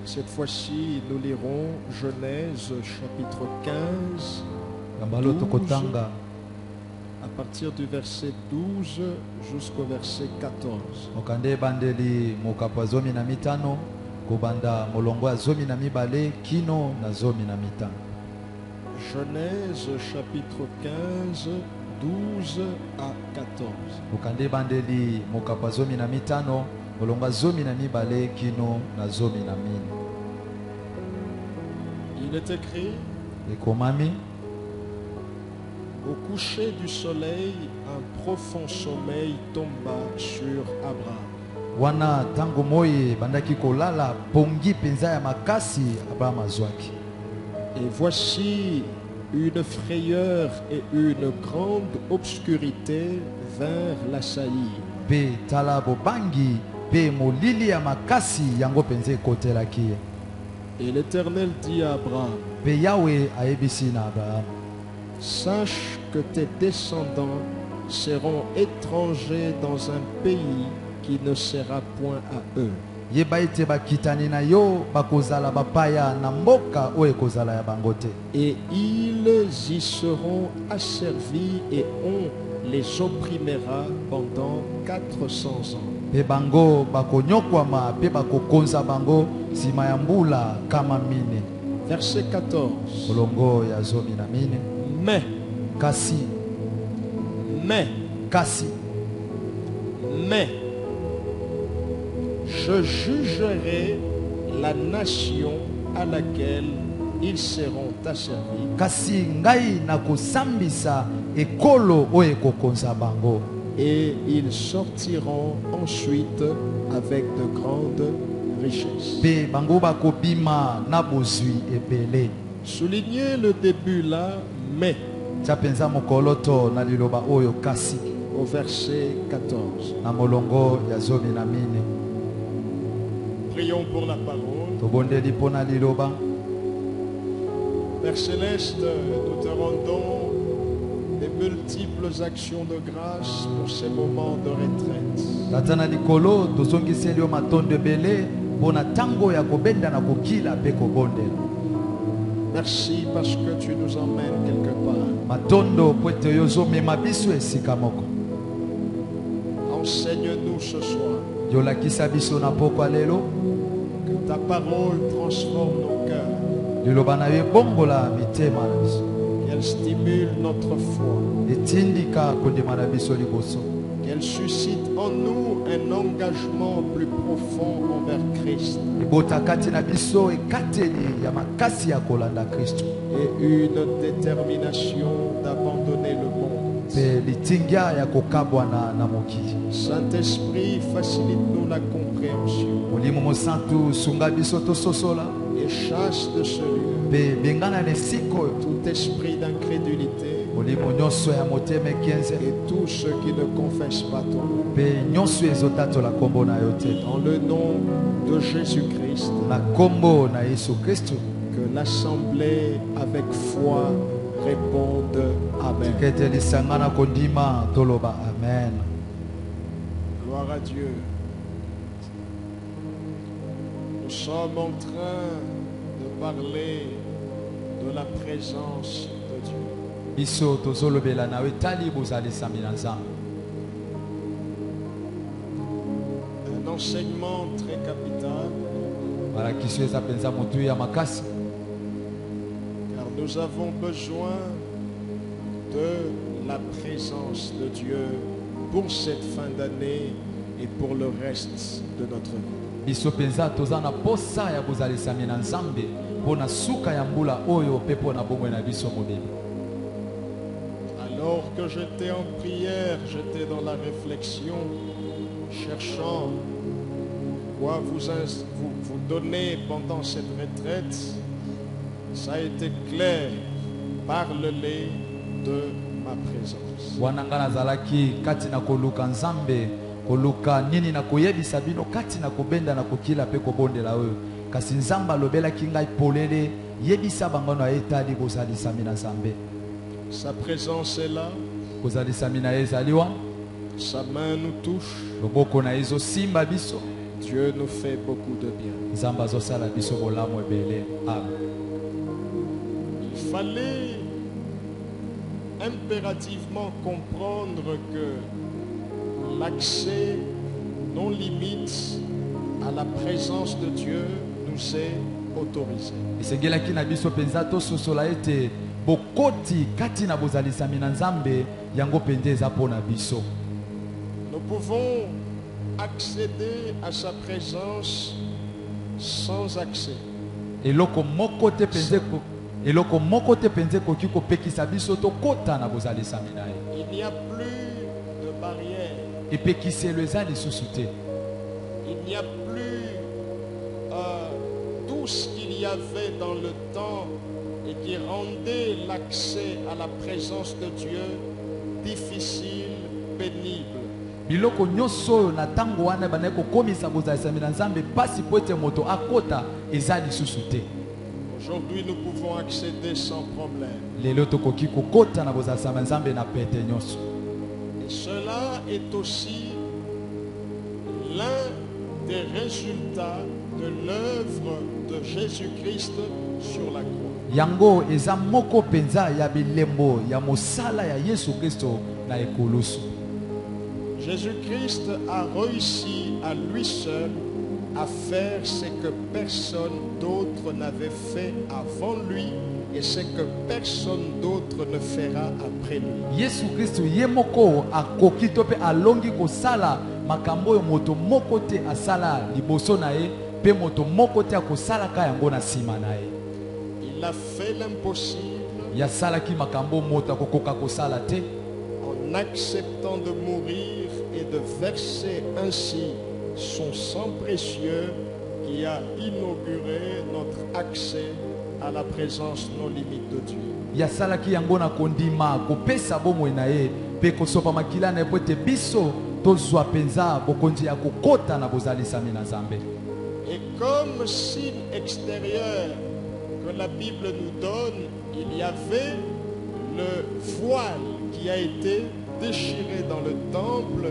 Cette fois-ci, nous lirons Genèse chapitre 15, 12, à partir du verset 12 jusqu'au verset 14. Genèse chapitre 15, 12 à 14. Il est écrit: au coucher du soleil, un profond sommeil tomba sur Abraham. Et voici une frayeur et une grande obscurité vinrent l'assaillir. Et l'Éternel dit à Abraham: sache que tes descendants seront étrangers dans un pays qui ne sera point à eux. Et ils y seront asservis et on les opprimera pendant 400 ans. Verset 14. Mais je jugerai la nation à laquelle ils seront asservis. Et ils sortiront ensuite avec de grandes richesses. Soulignez le début là, mais, au verset 14. Prions pour la parole. Père Céleste, nous te rendons des multiples actions de grâce pour ces moments de retraite. Merci parce que tu nous emmènes quelque part. Enseigne-nous ce soir. Que ta parole transforme nos cœurs. Qu'elle stimule notre foi. Qu'elle suscite en nous un engagement plus profond envers Christ. Et une détermination d'abandonner le monde. Saint-Esprit, facilite-nous la compréhension. Et chasse de ce lieu tout esprit d'incrédulité et tous ceux qui ne confessent pas ton nom. Dans le nom de Jésus-Christ, que l'assemblée avec foi réponde Amen. Gloire à Dieu. Nous sommes en train de parler de la présence de Dieu. Un enseignement très capital. Car nous avons besoin de la présence de Dieu pour cette fin d'année et pour le reste de notre vie. Alors que j'étais en prière, j'étais dans la réflexion, cherchant quoi vous donner pendant cette retraite. Ça a été clair. Parle-les de ma présence. Sa présence est là. Sa main nous touche. Dieu nous fait beaucoup de bien. Nzambe azosala biso bolamu ebele. Amen. Il fallait impérativement comprendre que l'accès non limite à la présence de Dieu nous est autorisé. Esengelaki na biso penza tososola ete bokoti kati na bozalisami na Nzambe yango penza eza mpona biso. Nous pouvons accéder à sa présence sans accès. Eloko moko te penze koki kopekisa biso tokota na bozalisami na ye. Il n'y a plus de barrière. Epekiselo eza lisusu te. Il n'y a plus tout ce qu'il y avait dans le temps et qui rendait l'accès à la présence de Dieu difficile, pénible. Biloko nyonso oyo na ntango wana bandaki kokomisa bozalisami na Nzambe pasi po ete moto akota eza lisusu te. Aujourd'hui, nous pouvons accéder sans problème. Lelo tokoki kokota na bozalisami na Nzambe na pete nyonso. Et cela est aussi l'un des résultats de l'œuvre de Jésus-Christ sur la croix. Yango eza moko penza ya bilembo ya mosala ya Yesu Kristo na ekulusu. Jésus-Christ a réussi à lui seul à faire ce que personne d'autre n'avait fait avant lui et ce que personne d'autre ne fera après lui. Yesu Kristo ye moko akoki to pe alongi kosala makambo yo moto moko te asala liboso na ye pe moto moko te akosalaka yango na sima na ye. Il a fait l'impossible Ya sala ki makambo moto akokoka kosala te en acceptant de mourir et de verser ainsi son sang précieux qui a inauguré notre accès à la présence non limite de Dieu. Ya sala ki yango na kondima kopesa bomoi na ye pe kosopa makila na ye po ete biso tozwa penza bokonzi ya kokota na bozalisami na Nzambe. Et comme signe extérieur que la Bible nous donne, il y avait le voile qui a été déchiré dans le temple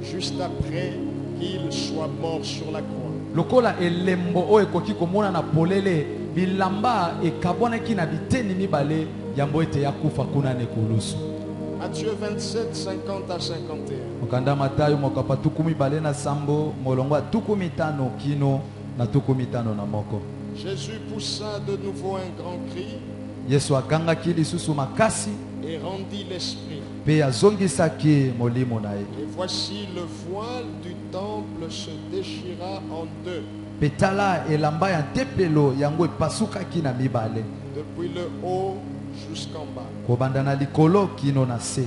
juste après qu'il soit mort sur la croix. Lokola elembo o ekoki komona na polele bilamba ekabwanaki na biteni mibale yambo ete yakufa kuna na ekulusu. Matthieu 27, 50 à 51. Mokanda Matayo mokapa tuku mibale na sambo molongwa tuku mitano kino na tuku mitano na moko. Jésus poussa de nouveau un grand cri Yesu akangaki lisusu makasi et rendit l'esprit. pe azongisaki molimo na ye. Et voici le voile du temple se déchira en deux, Petala elamba ya tempelo yango epasukaki na mibale depuis le haut jusqu'en bas. kobanda na likolo kino na se.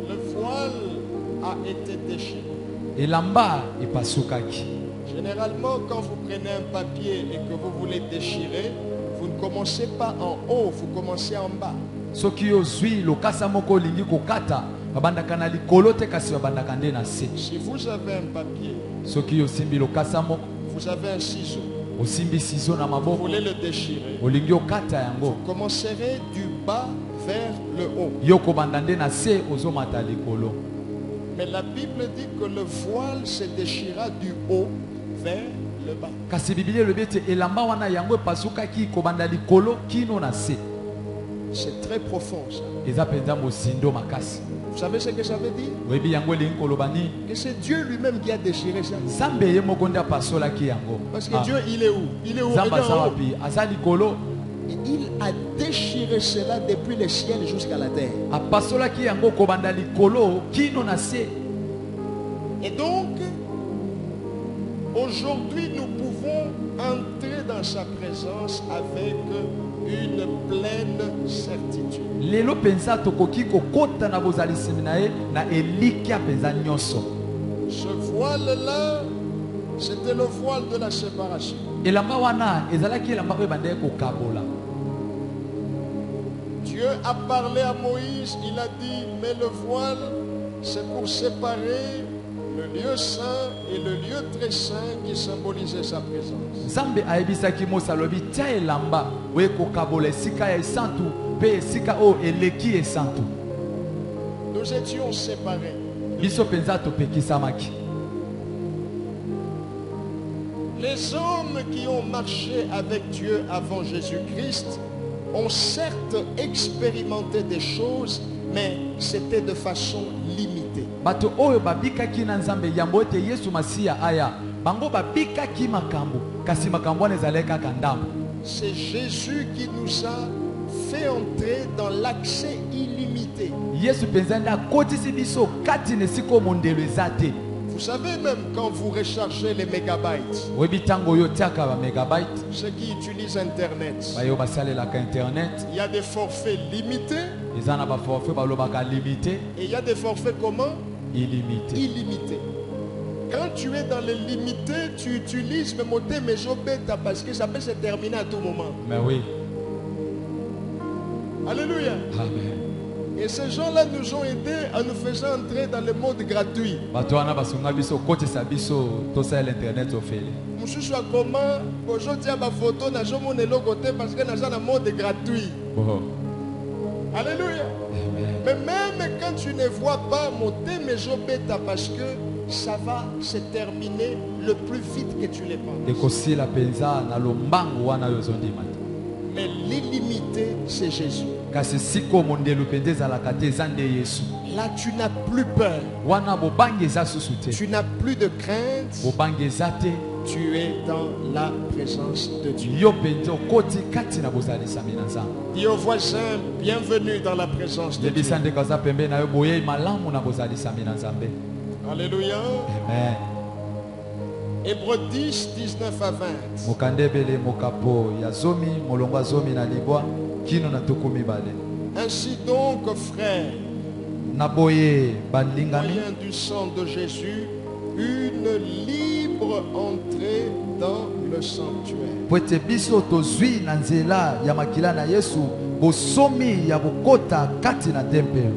Le voile a été déchiré. Elamba epasukaki. Généralement, quand vous prenez un papier et que vous voulez déchirer, vous ne commencez pas en haut, vous commencez en bas. Soki ozwi lokasa moko lingi kokata babandaka na likolo te kasi babandaka nde na se. Si vous avez un papier, Soki osimbi lokasa moko vous avez un ciseau, osimbi sizo na vous maboko voulez le déchirer, olingi okata yango vous commencerez du bas vers le haut. yo kobanda nde na se ozomata likolo. Mais la Bible dit que le voile se déchira du haut vers le bas. Kasi Biblia elobi ete elamba wana yango epasukaki kobanda likolo kino na se. C'est très profond ça. Eza penza mosindo makasi. Vous savez ce que ça veut dire? Oyebi yango elingi koloba nini? Que c'est Dieu lui-même qui a déchiré ça. Nzambe ye moko nde apasolaki yango. Parce que Dieu, il est où? Il est où? Nzambe Il est aza en haut. wapi? Aza likolo. Et il a déchiré cela depuis le ciel jusqu'à la terre. Apasolaki yango kobanda likolo kino na se. Et donc, aujourd'hui, nous pouvons entrer dans sa présence avec une pleine certitude. Lelo penza tokoki kokota na bozalisami na ye na elikia penza nyonso. Ce voile-là, c'était le voile de la séparation. Elamba wana ezalaki elamba oyo bandeki kokabola. Dieu a parlé à Moïse, il a dit, mais le voile, c'est pour séparer le lieu saint et le lieu très saint qui symbolisait sa présence. Nzambe ayebisaki Mose alobi tia elamba oye kokabola esika ya esantu pe esika oyo eleki esantu. Nous étions séparés. biso penza topekisamaki. Les hommes qui ont marché avec Dieu avant Jésus-Christ ont certes expérimenté des choses, mais c'était de façon limitée. Bato oyo babikaki na nzambe yambo ete Yesu Masiya aya bango babikaki makambo kasi makambo wana ezalaki kaka ndambo. C'est Jésus qui nous a fait entrer dans l'accès illimité. Yesu penza nde akotisi biso kati na esika mondelo eza te. Vous savez, même quand vous rechargez les mégabytes, Oyebi ntango oyo otiaka ba megabyte ceux qui utilisent Internet, bayo basalelaka internet il y a des forfaits limités eza na baforfait balobaka limité et il y a des forfaits comment? illimité. Illimités. Quand tu es dans les limités, tu utilises même au bêta parce que ça peut se terminer à tout moment. Mais oui. Alléluia. Amen. Et ces gens-là nous ont aidés en nous faisant entrer dans le mode gratuit. Bato wana basunga biso kotisa biso tosalela internet ofele. Mosusu comment aujourd'hui ma photo na jomo le côté parce que na un mode gratuit. Bon. Alléluia. Amen. Mais même quand tu ne vois pas monter mes bêta parce que ça va se terminer le plus vite que tu le penses. Ekosila penza na lombango wana yo zondima. Mais l'illimité, c'est Jésus. Kasi siko mondelo penza ezalaka te eza nde Yesu. Là, tu n'as plus peur. Wana bobangi eza susu te. Tu n'as plus de crainte. Bobangi eza te. Tu es dans la présence de Dieu. Yo penza okoti kati na bozalisami na nzambe. Dis au voisin, bienvenue dans la présence de Dieu. Yebisa nde kaza pembe na yo boyei malamu na bozalisami na nzambe. Alléluia. Amen. Hébreux 10, 19 à 20. Mokandebele mokapo ya zomi molongo zomi na libwa kino na tukumi bale. Ainsi donc, frères, Naboye bandingami moyen du sang de Jésus, une libre entrée dans le sanctuaire. pwete biso tozwi na nzela ya makila na Yesu bosomi ya bokota kati na tempelo.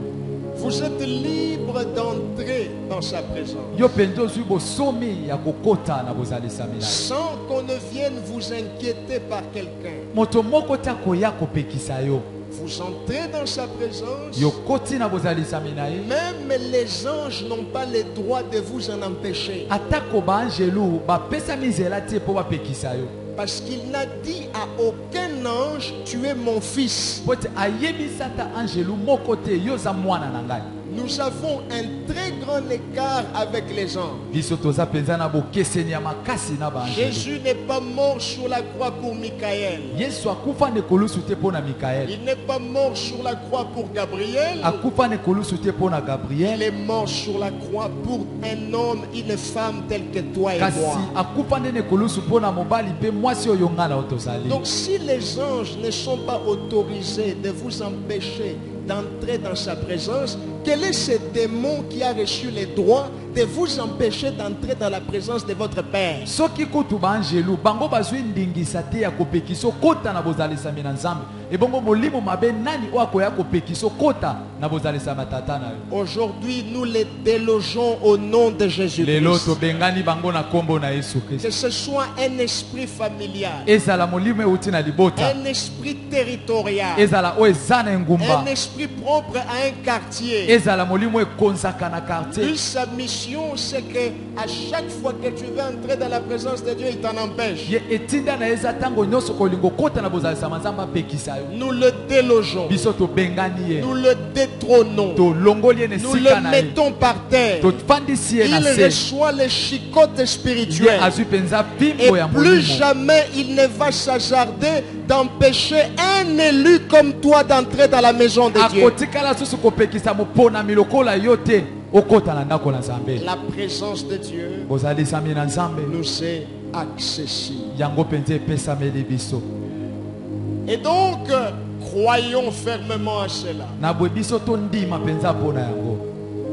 Vous êtes libre d'entrer dans sa présence. Yo penzo zwi bosomi ya kokota na bozalisami na ye. Sans qu'on ne vienne vous inquiéter par quelqu'un. Moto moko te akoya kopekisa yo. Vous entrez dans sa présence. Yo koti na bozalisami na ye. Même les anges n'ont pas le droit de vous en empêcher. Atako ba angelu bapesami nzela te po bapekisa yo. Parce qu'il n'a dit à aucun ange, tu es mon fils. Pwete ayebisata angelu moko te yo za mwana na ngai. Nous avons un très grand écart avec les anges. Biso toza penza na bokeseni ya makasi na ba angelu. Jésus n'est pas mort sur la croix pour Michael. Yesu akufa ne kolusu te po na Mikael. Il n'est pas mort sur la croix pour Gabriel. Akufa ne kolusu te po na Il Gabriel. est mort sur la croix pour un homme, une femme telle que toi et Kasi moi. akufa nde ne kolusu po na mobali pe mwasi oyo nga na otozali. Donc si les anges ne sont pas autorisés de vous empêcher d'entrer dans sa présence, quel est ce démon qui a reçu les droits de vous empêcher d'entrer dans la présence de votre Père? Soki kutu ba angelu bango bazwi ndingisa te ya kopekiso kota na bozalisami na Nzambe. Ebongo molimo mabe nani o akoya kopekiso kota na bozalisami na tata na yo. Aujourd'hui, nous les délogeons au nom de Lelo Jésus-Christ. tobengani bango na kombo na Yesu Que Kristo. ce soit un esprit familial, Ezala molimo euti na libota. un esprit territorial, Ezala o eza na engumba. un esprit propre à un quartier. Ezala molimo ekonzaka na quartier. Lui, sa mission, c'est que à chaque fois que tu veux entrer dans la présence de Dieu, il t'en empêche. Ye etinda na eza tango nyonso kolingo kota na bozalisami na Nzambe apekisa yo. Nous le délogeons, Biso tobengani ye. nous le détrônons, Tolongoli ye na nous esika le na ye. mettons par terre. Tofandisi ye na Il se. reçoit les chicotes Ye spirituelles. azwi penza Et pimbo ya plus molimo. jamais il ne va s'hasarder d'empêcher un élu comme toi d'entrer dans la maison de Dieu. Akotikala susu kopekisa moponami lokola yo te okota na ndako na Nzambe. La présence de Dieu Bozalisami na Nzambe nous est accessible. yango penza epesameli biso. Et donc, croyons fermement à cela. Na bwe biso tondima penza mpona yango.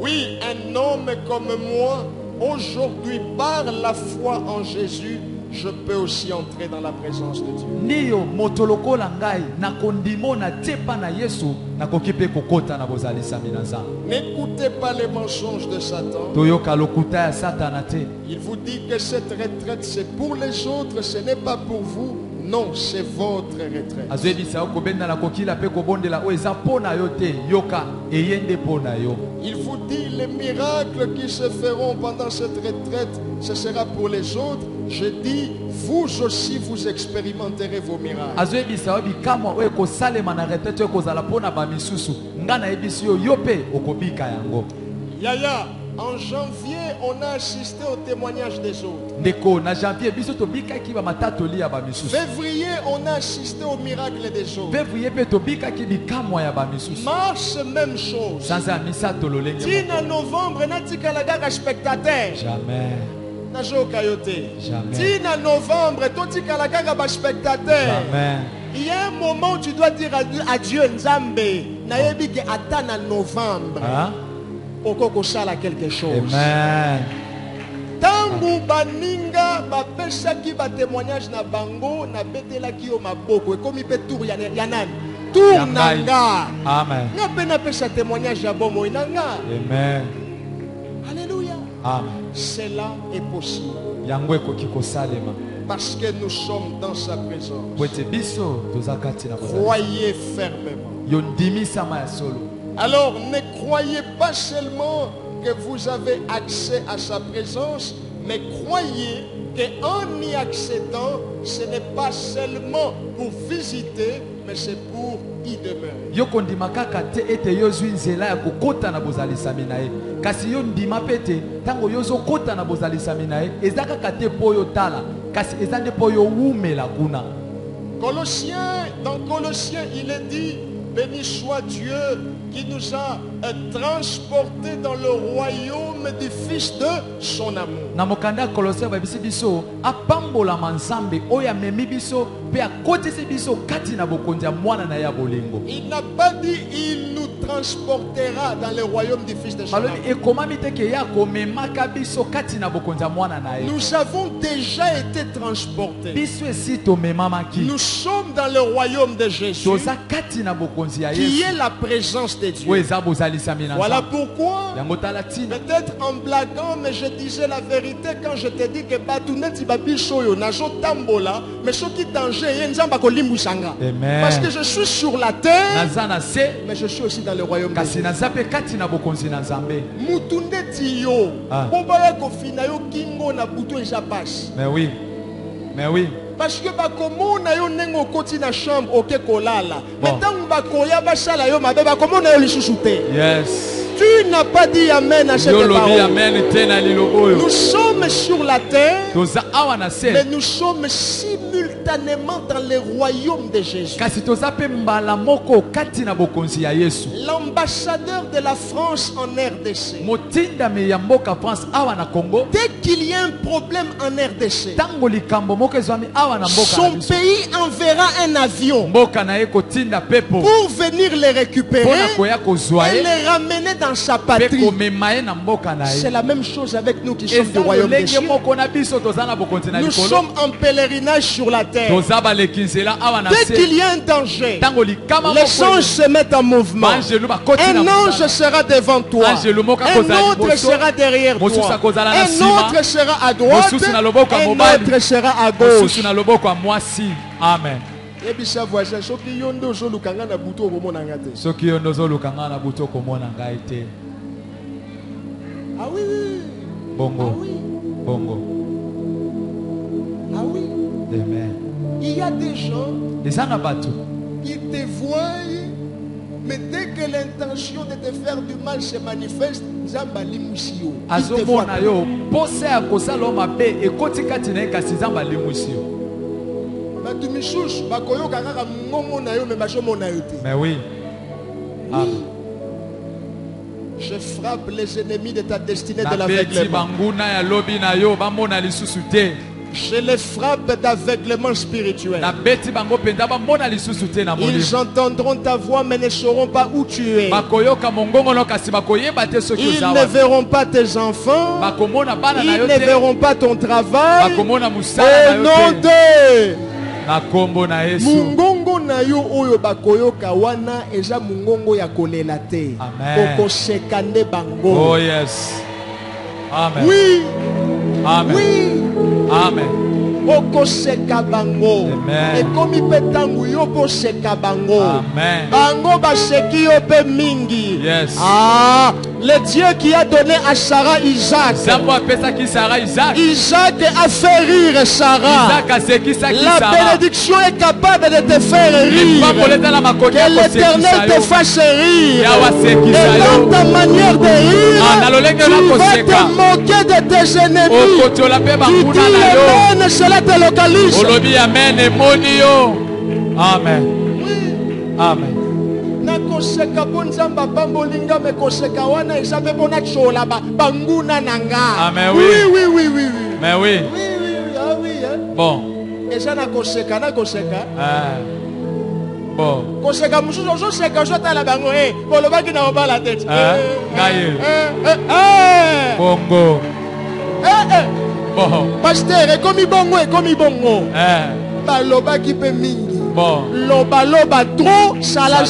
Oui, un homme comme moi, aujourd'hui, par la foi en Jésus, je peux aussi entrer dans la présence de Dieu. Ndiyo moto lokola ngai nakondimo na tepa na Yesu nakoki mpe kokota na bozalisami na Nzambe. N'écoutez pas les mensonges de Satan. Toyoka lokuta ya Satana te. Il vous dit que cette retraite, c'est pour les autres, ce n'est pas pour vous. Non, c'est votre retraite. azoyebisa yo kobenda kokila pe kobondela oyo eza mpo na yo te, yoka eye nde mpo na yo. Il vous dit les miracles qui se feront pendant cette retraite, ce sera pour les autres. Je dis, vous aussi vous expérimenterez vos miracles. azoyebisa yo bikamwa oyo ekosalema na retraite oyo ekozala mpo na bamisusu, nga nayebisi yo yo mpe okobika yango. Yaya, en janvier, on a assisté au témoignage des autres. Ndeko na janvier biso tobikaki bamatatoli ya bamisusu. Février, on a assisté au miracle des autres. Février mpe tobikaki bikamwa ya bamisusu. Mars, même chose. sanza ya misato lolenge Tina novembre, natikalaga spectateur. jamais. Najo kayote. Jamais. Tina novembre, totikalaga spectateur. Jamais. Il y a un moment où tu dois dire à Dieu, Nzambe, nayebi ke atana novembre. Hein? Poko sala quelque chose. Amen. Tangu baninga bapesaki ba témoignage na bango na betelaki yo maboko ekomi pe tour ya nani tour Ya ngai. nanga. Amen. Nga pe na pesa témoignage ya bomo nanga. Amen. Alléluia. Amen. Cela est possible Yango ekoki kosalema. parce que nous sommes dans sa présence. Po ete biso toza kati na bozali. Croyez fermement. Yo ndimisama ya solo. Alors ne croyez pas seulement que vous avez accès à sa présence, mais croyez qu'en y accédant, ce n'est pas seulement pour visiter, mais c'est pour y demeurer. Yo kondima kaka te ete yo zwi nzela ya kokota na bozalisami na ye. Kasi yo ndima pe te tango yo zokota na bozalisami na ye eza kaka te po yo tala, kasi eza nde po yo wumela kuna. Colossiens, dans Colossiens, il est dit, béni soit Dieu qui nous a transportés dans le royaume du Fils de son amour. Na mokanda ya Kolosai babisi biso apambolama Nzambe oyo amemi biso pe akotisi biso kati na bokonzi ya mwana na ya bolingo. Il n'a pas dit il nous transportera dans le royaume du Fils de son amour. Balobi ekomami te ke ya komemaka biso kati na bokonzi ya mwana na ye. Nous avons déjà été transportés. Biso esi tomemamaki. Nous sommes dans le royaume de Jésus, Toza kati na bokonzi ya qui Yesu. est la présence de Dieu. Oyo eza bozalisami na Voilà Nzambe. pourquoi, Yango tala tina. peut-être en blaguant, mais je disais la vérité quand je te dis que Batuneti Babishoyo, Najo Tambola, mais ce qui danger, Yenzamba Kolimbusanga. Amen. Parce que je suis sur la terre, Naza na se mais je suis aussi dans le royaume de kasi Dieu. naza pe kati na bokonzi na Nzambe. Mutunde Tiyo, Ah. Bobaya Kofina Yo Kingo na Buto et Japas. Mais oui. Mais oui. Parce que bakomona yo nengo koti na chambre oke kolala. Bon. Mais tant bakoya basala yo mabe bakomona yo lisusu te. Yes. Tu n'as pas dit amen à cette Yo lobi parole. amen te na lilo oyo. Nous sommes sur la terre, Toza awa na se. mais nous sommes simultanément dans le royaume de Jésus. Kasi toza pe mbala moko kati na bokonzi ya Yesu. L'ambassadeur de la France en RDC, Motindami ya mboka France awa na Congo. dès qu'il y a un problème en RDC, Tango likambo moko ezwami awa na mboka na son biso. pays enverra un avion Mboka na ye kotinda pepo. pour venir les récupérer Pona koya kozwa et ye. les ramener dans sa Pe patrie. komema ye na mboka na C'est ye. la même chose avec nous qui sommes du Eza royaume de lolenge Dieu. moko na biso toza na bokonzi na Nous likolo. sommes en pèlerinage sur la terre. Toza baleki nzela awa na Dès qu'il se. y a un danger, Tango likama les moko. anges se mettent en mouvement. Angelo bakoti Un na ange mosala. sera devant toi. Angelo moka Un kozala autre liboso. sera derrière toi. Mosusu akozala na Un nsima. autre sera à droite. Mosusu na loboko ya Un mobali. autre sera à gauche. Mosusu na loboko ya mwasi. Amen. Ebisa voisin, soki yo nde ozolukanga na butu okomonanga te. Soki yo ndozoluka nga na butu okomona ngai te. Ah oui, oui. Bongo. Ah oui. Bongo. Ah oui. Amen. Il y a des gens Eza na bato. qui te voient, mais dès que l'intention de te faire du mal se manifeste, Nzamba limusi yo. Il te voit. Azomona yo posa ya kosala mabe ekoti kati na ye kasi Nzambe alimwisi yo. Bato misusu bakoyoka kaka ngongo na yo me bazomona yo te. Mais oui. Amen. Je frappe les ennemis de ta destinée de Nabeti l'aveuglement. banguna ya lobi na yo bamona lisusu te. Je les frappe d'aveuglement spirituel. Nabeti bango penza bamona lisusu te na molimo. Ils entendront ta voix mais ne sauront pas où tu es. Bakoyoka mongongo no kasi bakoyeba te soki Ils oza ne wapi. verront pas tes enfants. Bakomona bana na Ils yo ne te. verront pas ton travail. Bakomona musala Au na nom yo te. de Na kombo na Yesu. mungongo na yo oyo bakoyoka wana eza mungongo ya kolela te. Amen. Okoseka nde bango. Oh yes. Amen. Oui. Amen. Oui. Amen. okoseka bango. Amen. Et comme il peut tangu yo poseka bango. Amen. Bango baseki yo pe mingi. Yes. Ah, le Dieu qui a donné à Sarah Isaac. Isaac a fait rire Sarah. La bénédiction est capable de te faire rire. Que l'Éternel te fasse rire. Et dans ta manière de rire, tu vas te moquer de tes ennemis. Tu dis amen, cela te localise. Amen. Amen. Nakoseka bonzamba bambolinga me koseka wana esabe bona chola banguna nanga. Amen. Oui, oui, oui, oui, oui. Mais oui. Oui, oui, oui, ah oui. Bon. Esa nakoseka. Bon. Koseka mususu oseka ozotala bango kolobaki na obala tete. Bongo. Bon. Pasteur, ekomi bongo. Balobaki pe mingi. Bon. Loba trop, sala.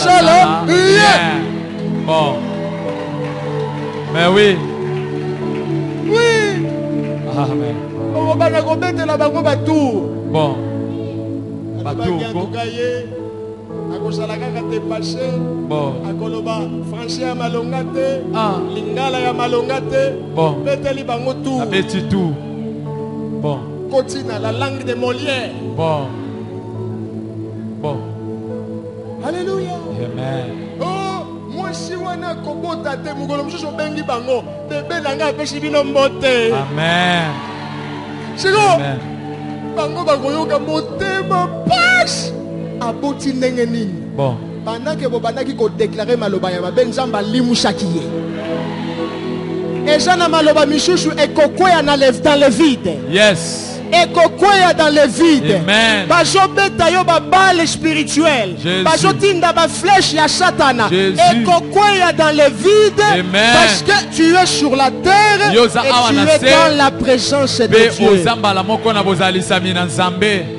Bon. Mais oui. Oui. Amen. On va la la bango batou. Bon. Batou. Akosala kaka te passé. Bon. Akoloba français ya malonga te. Ah. Lingala ya malonga te. Bon. Beteli bango tout. Abeti tout. Bon. Continue la langue de Molière. Bon. Bon. Alléluia. Amen. Oh, moi si wana kobota te mugolo mususu bengi bango. Bebe nanga pesi bino mbote. Amen. Siko. Amen. Bango bakoyoka motema passe. Aboti ndenge nini. Bon. Pendant que bobandaki ko déclarer maloba ya mabe nzamba limusaki ye. Eza na maloba misusu ekokwea dans le vide. Yes. Ekokwea dans le vide. Amen. Bazobeta yo ba balle spirituelle. Bazotinda ba flèche ya satana. Ekokwea dans le vide. Amen. Parce que tu es sur la terre et tu es dans la présence de Dieu.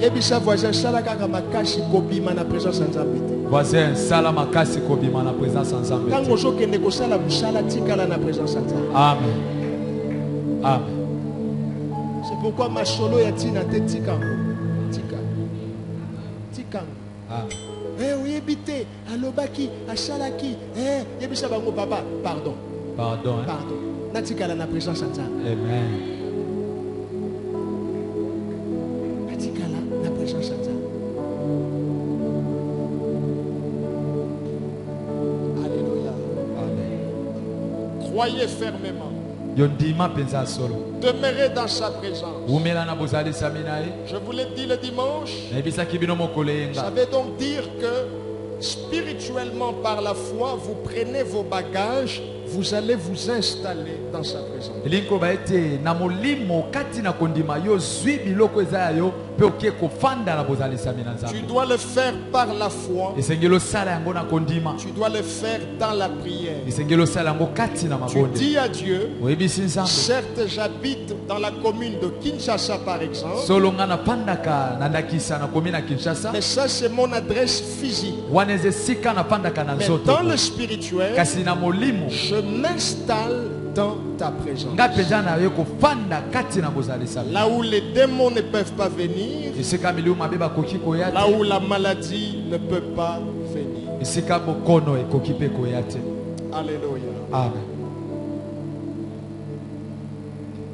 Et puis ça voisin sala kaka makasi kobima na présence de Nzambe. Voisin sala makasi kobima na présence de Nzambe. Quand ozo kende ko sala musala tikala na présence de Nzambe. Amen. Amen. C'est pourquoi ma solo ya tina te tikango. Tikango. Amen. Oui, habité, alobaki, asalaki, yebisa bango papa, pardon. Pardon. Pardon. Natikala na présence de Nzambe. Amen. Natikala na présence de Nzambe. Alléluia. Amen. Croyez fermement. Demeurez dans sa présence. Je vous l'ai dit le dimanche. Ça veut donc dire que spirituellement par la foi, vous prenez vos bagages, vous allez vous installer dans sa présence. Tu dois le faire par la foi. Tu dois le faire dans la prière. Tu dis à Dieu, certes j'habite dans la commune de Kinshasa par exemple, mais ça c'est mon adresse physique. Mais dans le spirituel, je m'installe dans ta présence. Là où les démons ne peuvent pas venir, là où la maladie ne peut pas venir. Alléluia. Amen.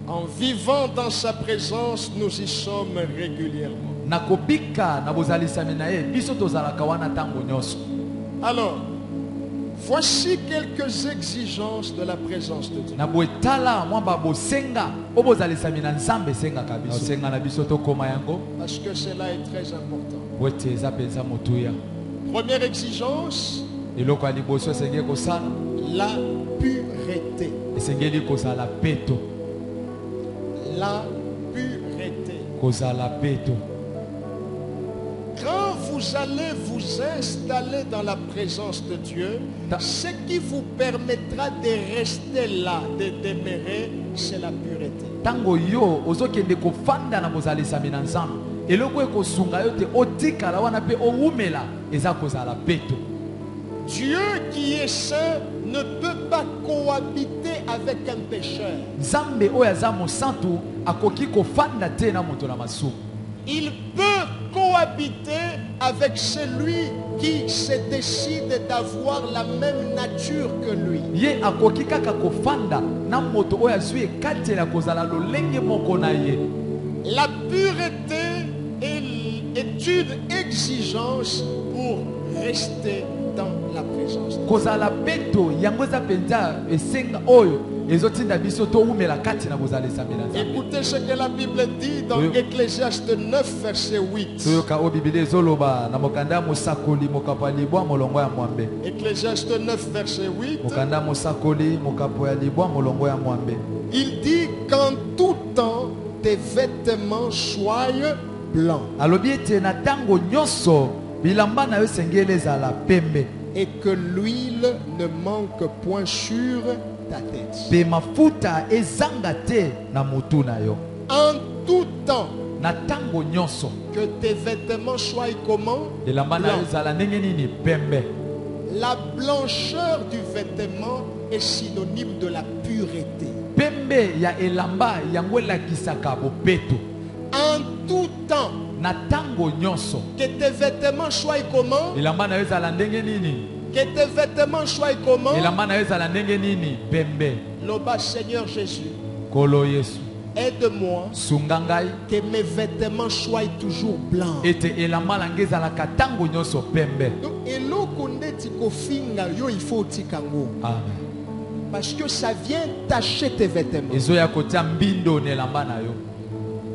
En vivant dans sa présence, nous y sommes régulièrement. Alors, voici quelques exigences de la présence de Dieu. Parce que cela est très important. Première exigence, la pureté. La pureté. Quand vous allez vous installer dans la présence de Dieu, ce qui vous permettra de rester là, de demeurer, c'est la pureté. Dieu qui est saint ne peut pas cohabiter avec un pécheur. il peut cohabiter avec celui qui se décide d'avoir la même nature que lui. Ye akoki kaka kofanda na moto oyo azwi ekatela kozala lolenge moko na ye. La pureté est une exigence pour rester dans la présence de Dieu. Kozala beto yango eza penza esenga oyo ezotinda biso to umela kati na bozalisa mina nzambe. Écoutez ce que la Bible dit dans Ecclésiaste 9 verset 8. Soyoka o Biblia ezoloba na mokanda mosakoli mokapo ya libwa molongo ya mwambe. Ecclésiaste 9 verset 8. Mokanda mosakoli mokapo ya libwa molongo ya mwambe. Il dit qu'en tout temps tes vêtements soient blancs. Alobi ete na tango nyonso bilamba na yo sengeli ezala pembe. Et que l'huile ne manque point sur ta tête. Pe mafuta ezanga te na mutu na yo. En tout temps. Na tango nyonso. Que tes vêtements soient comment? Bilamba na yo ezala ndenge nini pembe. La blancheur du vêtement est synonyme de la pureté. Pembe ya elamba yango elakisaka bopeto. En tout temps. Na tango nyonso. Que tes vêtements soient comment? Elamba na yo ezala ndenge nini? Que tes vêtements soient comment? Elamba na yo ezala ndenge nini? Pembe. Loba Seigneur Jésus. Kolo Yesu. Aide-moi. Sungangai. Que mes vêtements soient toujours blancs. Ete elamba lange ezalaka tango nyonso pembe. Donc eloko ndeti kofinga yo il faut tikango. Amen. Parce que ça vient tacher tes vêtements. Ezoya kotia mbindo na elamba na yo.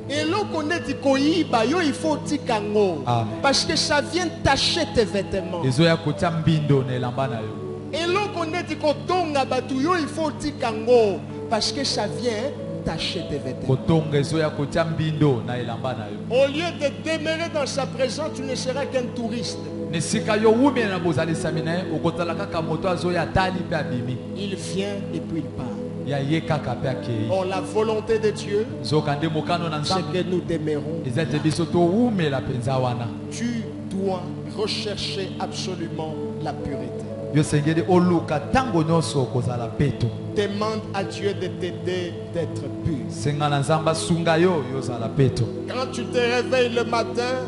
Eloko ndeti koyiba yo il faut tikango. Parce que ça vient tacher tes vêtements. Ezoya kotia mbindo na elamba na yo. Eloko ndeti kotonga batu yo il faut tikango. Parce que ça vient tacher tes vêtements. Kotonga ezoya kotia mbindo na elamba na yo. Au lieu de demeurer dans sa présence, tu ne seras qu'un touriste. Nesika yo wumi na bozalisa mina okotala kaka moto azoya tali pe abimi. Il vient et puis il part. Ya ye kaka pe akei. Or la volonté de Dieu, Zokande mokano na nzambe. c'est que nous demeurons. Ezate biso to wumela penza wana. Tu dois rechercher absolument la pureté. Yo sengeli oluka tango nyonso kozala peto. Demande à Dieu de t'aider d'être pur. Senga na nzamba sunga yo yozala peto. Quand tu te réveilles le matin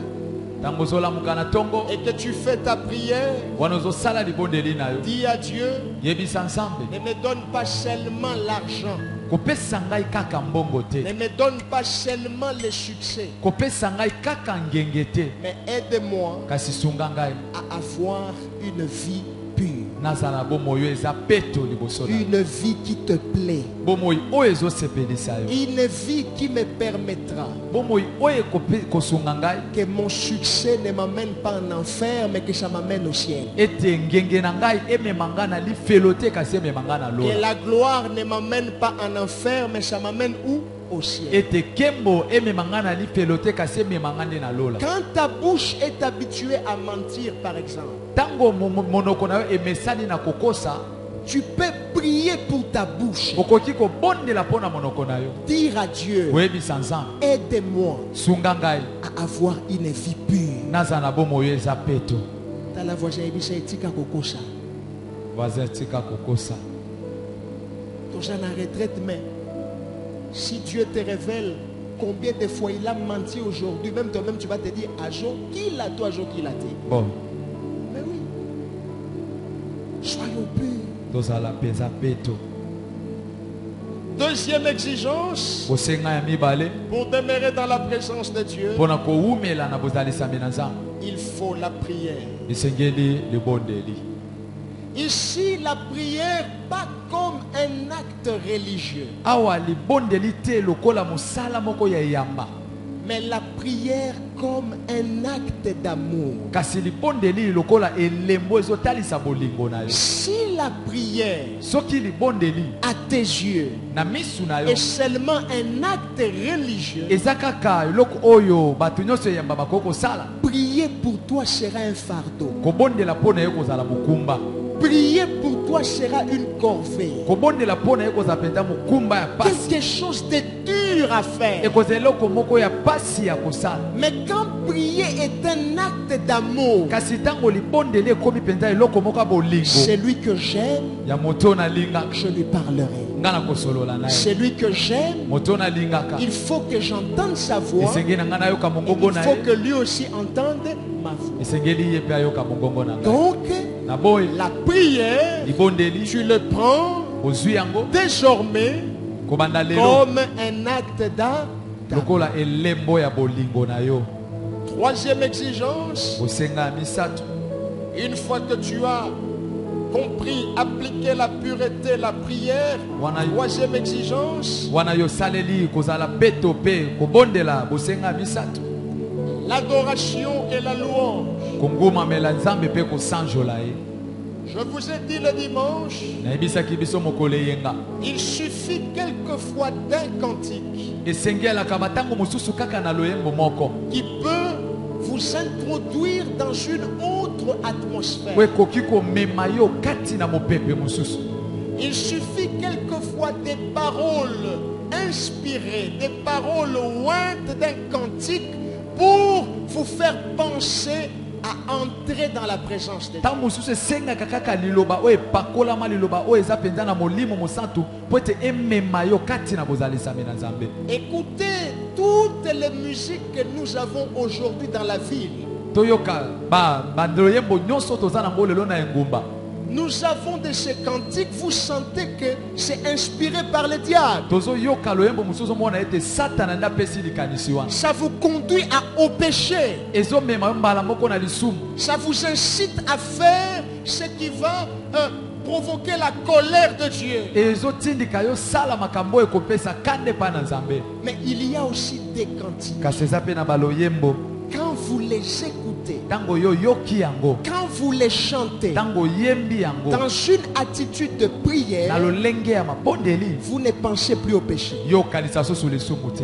tango zola mukana tongo et que tu fais ta prière, wanozo sala libondeli na yo. dis à Dieu, Yebisa nzambe. ne me donne pas seulement l'argent. Kopesa ngai kaka mbongo te. Ne me donne pas seulement le succès. Kopesa ngai kaka ngenge te. Mais aide-moi Kasi sunga ngai à avoir une vie pure. nazala bomoyo eza peto liboso na Une vie qui te plaît. bomoyi oyo ezosepelisa yo. Une vie qui me permettra Bomoyi oyo kosunga ngai que mon succès ne m'amène pas en enfer, mais que ça m'amène au ciel. ete ngenge na ngai emema ngai na lifelo te kasi emema ngai na Que lola. la gloire ne m'amène pas en enfer, mais ça m'amène où? Au ciel. Ete kembo emema ngai na lifelo te kasi emema ngai nde na lola. Quand ta bouche est habituée à mentir, par exemple, Tango monoko na yo emesani na kokosa, tu peux prier pour ta bouche. okoki kobondela mpo na monoko na yo. Dire à Dieu, Oyebisa nzambe aide-moi sunga ngai à avoir une vie pure. nazala na bomoyo eza peto. Dans la voisin, il etika kokosa. Voisin tika kokosa. Ton jeune en retraite, mais si Dieu te révèle combien de fois il a menti aujourd'hui, même toi-même tu vas te dire, Ajo, qui l'a toi, Ajo, qui l'a dit? Bon, Mais oui. Soyons purs. tozala peza peto. Deuxième exigence, Kosenga ya mibale pour demeurer dans la présence de Dieu, mpona kowumela na bozalisami na nzambe il faut la prière. esengeli libondeli. Ici, la prière, pas comme un acte religieux, Awa libondeli te lokola mosala moko ya yamba, mais la prière comme un acte d'amour. kasi libondeli lokola elembo ezotalisa bolingo na yo. Si la prière, Soki libondeli à tes yeux, na misu na yo est seulement un acte religieux, eza kaka eloko oyo bato nyonso yamba bakoki kosala, prier pour toi sera un fardeau. kobondela mpo na ye kozala mokumba. Prier pour toi sera une corvée. Kobondela mpo na ye kozala mpenza mokumba ya pasi. Quelque chose de dur à faire. Ekozala eloko moko ya pasi ya kosala. Mais quand prier est un acte d'amour, Kasi ntango libondeli ekomi mpenza eloko moko ya bolingo celui que j'aime, ya moto na linga, je lui parlerai. nga nakosolola naye. Celui que j'aime, Moto nalingaka il faut que j'entende sa voix. esengeli na nga nayoka Et mongongo il na faut ye que lui aussi entende ma voix. esengeli ye mpe ayoka mongongo na ngai. Donc, Na boye la prière, libondeli tu le prends ozwi yango désormais kobanda lelo comme un acte d'amour. lokola elembo ya bolingo na yo. Troisième exigence, Bosenga ya misato une fois que tu as compris, appliquer la pureté, la prière, Wana- troisième exigence, wana yo saleli kozala beto mpe kobondela bosenga ya misato l'adoration et la louange. kongumamela nzambe mpe kosanjola ye. Je vous ai dit le dimanche, nayebisaki biso mokolo eyenga il suffit quelquefois d'un cantique esengelaka batango mosusu kaka na loyembo moko qui peut vous introduire dans une autre atmosphère. po ekoki komema yo kati na mopepe mosusu. Il suffit quelquefois des paroles inspirées, des paroles ointes d'un cantique pour vous faire penser à entrer dans la présence de Dieu. ntango mosusu esengaka kaka liloba oyo epakolama liloba oyo eza mpenza na molimo mosantu po ete emema yo kati na bozalisami na nzambe. Écoutez toutes les musiques que nous avons aujourd'hui dans la ville. toyoka bandoyembo nyonso toza nango lelo na engumba. Nous avons de ces cantiques, vous sentez que c'est inspiré par le diable. tozoyoka loyembo mosusu omona ete satana nde apesi likanisi wana Ça vous conduit au péché. ezomema yo mbala moko na lisumu. Ça vous incite à faire ce qui va provoquer la colère de Dieu. ezotindika yo sala makambo oyo ekopesa kande pa na nzambe. Mais il y a aussi des cantiques. kasi eza mpe na baloyembo Quand vous les écoutez, ntango yo yoki yango quand vous les chantez, ntango yembi yango dans une attitude de na prière, lolenge ya mabondeli vous ne pensez plus au péché. yokanisa susu lisumu te.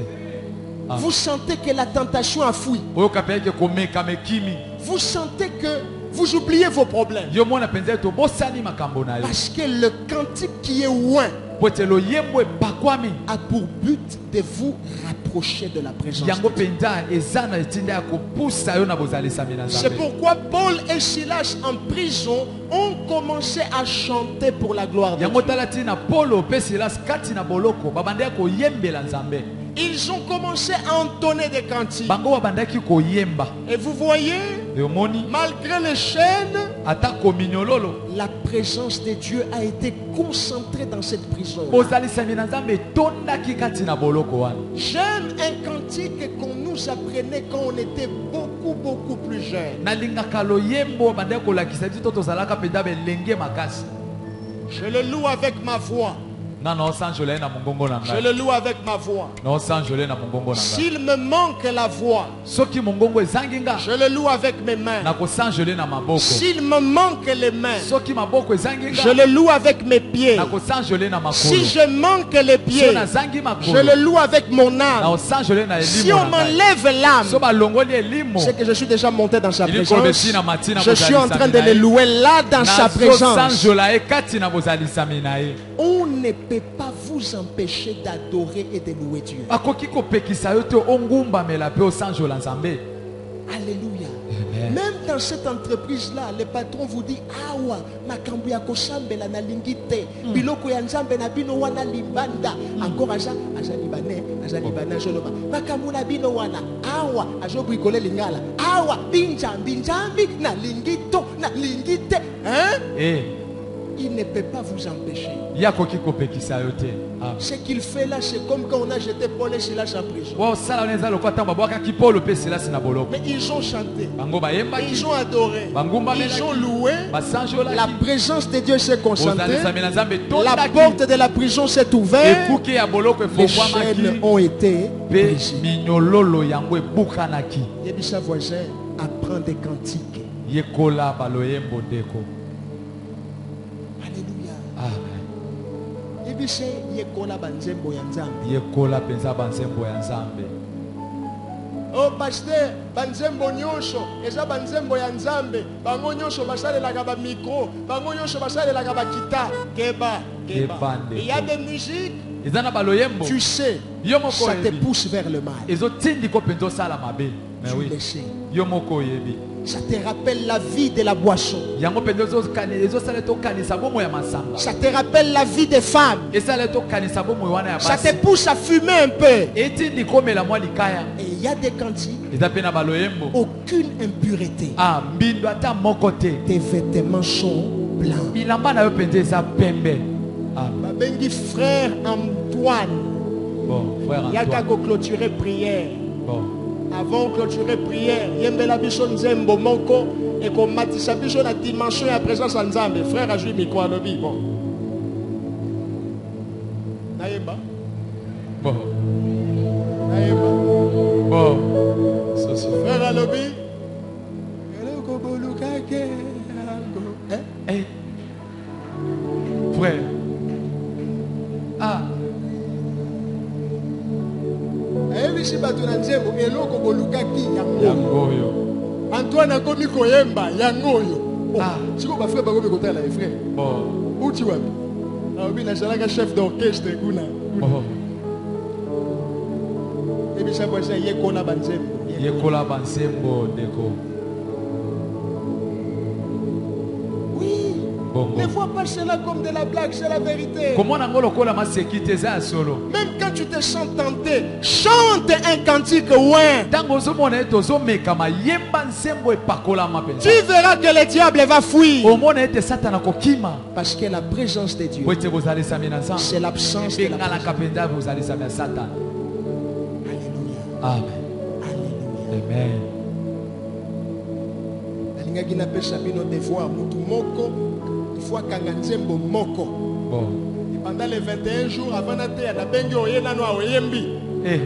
Ah. Vous sentez que la tentation a fui. oyoka mpe eke komekama ekimi Vous sentez que vous oubliez vos problèmes. yo mona mpenza ete obosani makambo na yo Parce que le cantique qui est loin po ete loyembo epakwami a pour but de vous rapprocher de la présence yango de Dieu. mpenza eza na etinda ya kopusa yo na bozalisami na C'est nzambe. pourquoi Paul et Silas en prison ont commencé à chanter pour la gloire de yango Dieu. tala ntina polo mpe silas kati na boloko babandaki koyembela nzambe. Ils ont commencé à entonner des cantiques. bango babandaki koyemba. Et vous voyez, omoni malgré les chaînes, ata kominyololo la présence de Dieu a été concentrée dans cette prison. bozalisami na nzambe etondaki kati na boloko wana. J'aime un cantique qu'on nous apprenait quand on était beaucoup plus jeunes. nalingaka loyembo bandaki kolakisa biso to tozalaka mpenza belenge makasi. Je le loue avec ma voix. nga naosanjola ye na mongongo na Je ngai le loue avec ma voix. naosanjola ye na mongongo na ngai. S'il me manque la voix, soki mongongo ezangi nga je le loue avec mes mains. nakosanjola ye na maboko. S'il me manque les mains, soki maboko ezangi je nga le loue avec mes pieds. nakosanjola ye na Si makolo. je manque les so pieds, nazangi je makolo le loue avec mon âme. naosanjola ye na Si elimo on na ngai. m'enlève l'âme, so balongoli elimo c'est que je suis déjà monté dans sa Ili présence. kolobesi na matina Je suis en train de bozalisami le na ye. louer là dans sa présence. nazosanjola ye kati na bozalisami na ye. On ne peut pas vous empêcher d'adorer et de louer Dieu. akoki kopekisa yo te ongumbamela mpe osanjola nzambe. Alléluia. Amen. Même dans cette entreprise-là, le patron vous dit awa makambo ya kosambela na lingite biloko ya nzambe na bino wana libanda encore aza libanais joloba makambo na bino wana awa azobrikole lingala awa binjambi na lingite hein? Il ne peut pas vous empêcher. ye akoki kopekisa yo te. Ce qu'il fait là, c'est comme quand on a jeté Paul et Silas en prison. osala wana eza lokola ntango babwakaki polo mpe silasi na boloko. Mais ils ont chanté, bango bayembaki ils ont adoré, ils ont loué. La basanjolaki présence de Dieu s'est concentrée. bozalisami na nzambe La etondaki. porte de la prison s'est ouverte. ekuke ya boloko Les chaînes efongwamaki ont été mpe brisées. minyololo yango ebukanaki. Yebisa voisin, apprends des cantiques. yekola baloyembo ndeko. Alléluia. Amen. Yebisa yekola banzembo ya nzambe. yekola mpenza banzembo ya nzambe. Oh pasteur, banzembo nyonso eza banzembo ya nzambe. Bango nyonso basalelaka ba micro, bango nyonso basalelaka ba guitare. Keba. Il y a des musiques, eza na baloyembo tu sais, yo moko ça te oyebi pousse vers le mal. ezotindika mpenza osala mabe. Mais Tu oui. le sais. Yo moko yebi. Ça te rappelle la vie de la boisson. Yango pendezo kani ezo sala to kanisa bomo ya masanga. Ça te rappelle la vie des femmes. Et ça le to kanisa bomo wana ya Ça basi. te pousse à fumer un peu. Eti ndikomela mwa likaya. Et il y a des cantiques, Eza pena baloyembo. aucune impureté. Ah, mbindo ata moko te. Tes vêtements sont blancs. Bilamba na yo pende eza pembe. Ah, Babengi frère Antoine. bon, frère Il y a qu'à Antoine. clôturer prière. Bon. Avant de clôturer prière, yembela biso nzembo moko et qu'on matisa biso la dimension et la présence en Nzambe. Frère a joué micro à l'obi. Bon. Naïba. Bon. Naïba. Bon. Ça suffit. Frère à l'obi. Hein? Eh. Frère. Ah. Ayebisi bato na nzembo eloko bolukaki yango. Yango yo. Antoine akomi koyemba yango oyo. Ah. Siko ba frère bakomi kotala e frère. Bon. Uti wapi? Aobi nazalaka chef d'orchestre kuna. Bon. Ebisa bosa yekona banzembo. Yekola bansembo deko. Oui. Bongo. Ne vois pas cela comme de la blague, c'est la vérité. Comment on lokola ma sécurité za solo? Même quand tu te sens tenté, chante un cantique ouin. Tango zo mona eto zo meka ma yemba nsembo epakola ma penza. Tu verras que le diable va fuir. O mona ete satana kokima. Parce que la présence de Dieu, Wete bozali samina c'est nsambo. l'absence de la Benga la présence. kapenda bozali samina satana. Alléluia. Amen. Alléluia. Amen. Nalingaki napesa bino devoir mutu moko il faut akanga nzembo moko. Bon. Et pendant les 21 jours avant na te na bengi oye nano oyembi. Eh.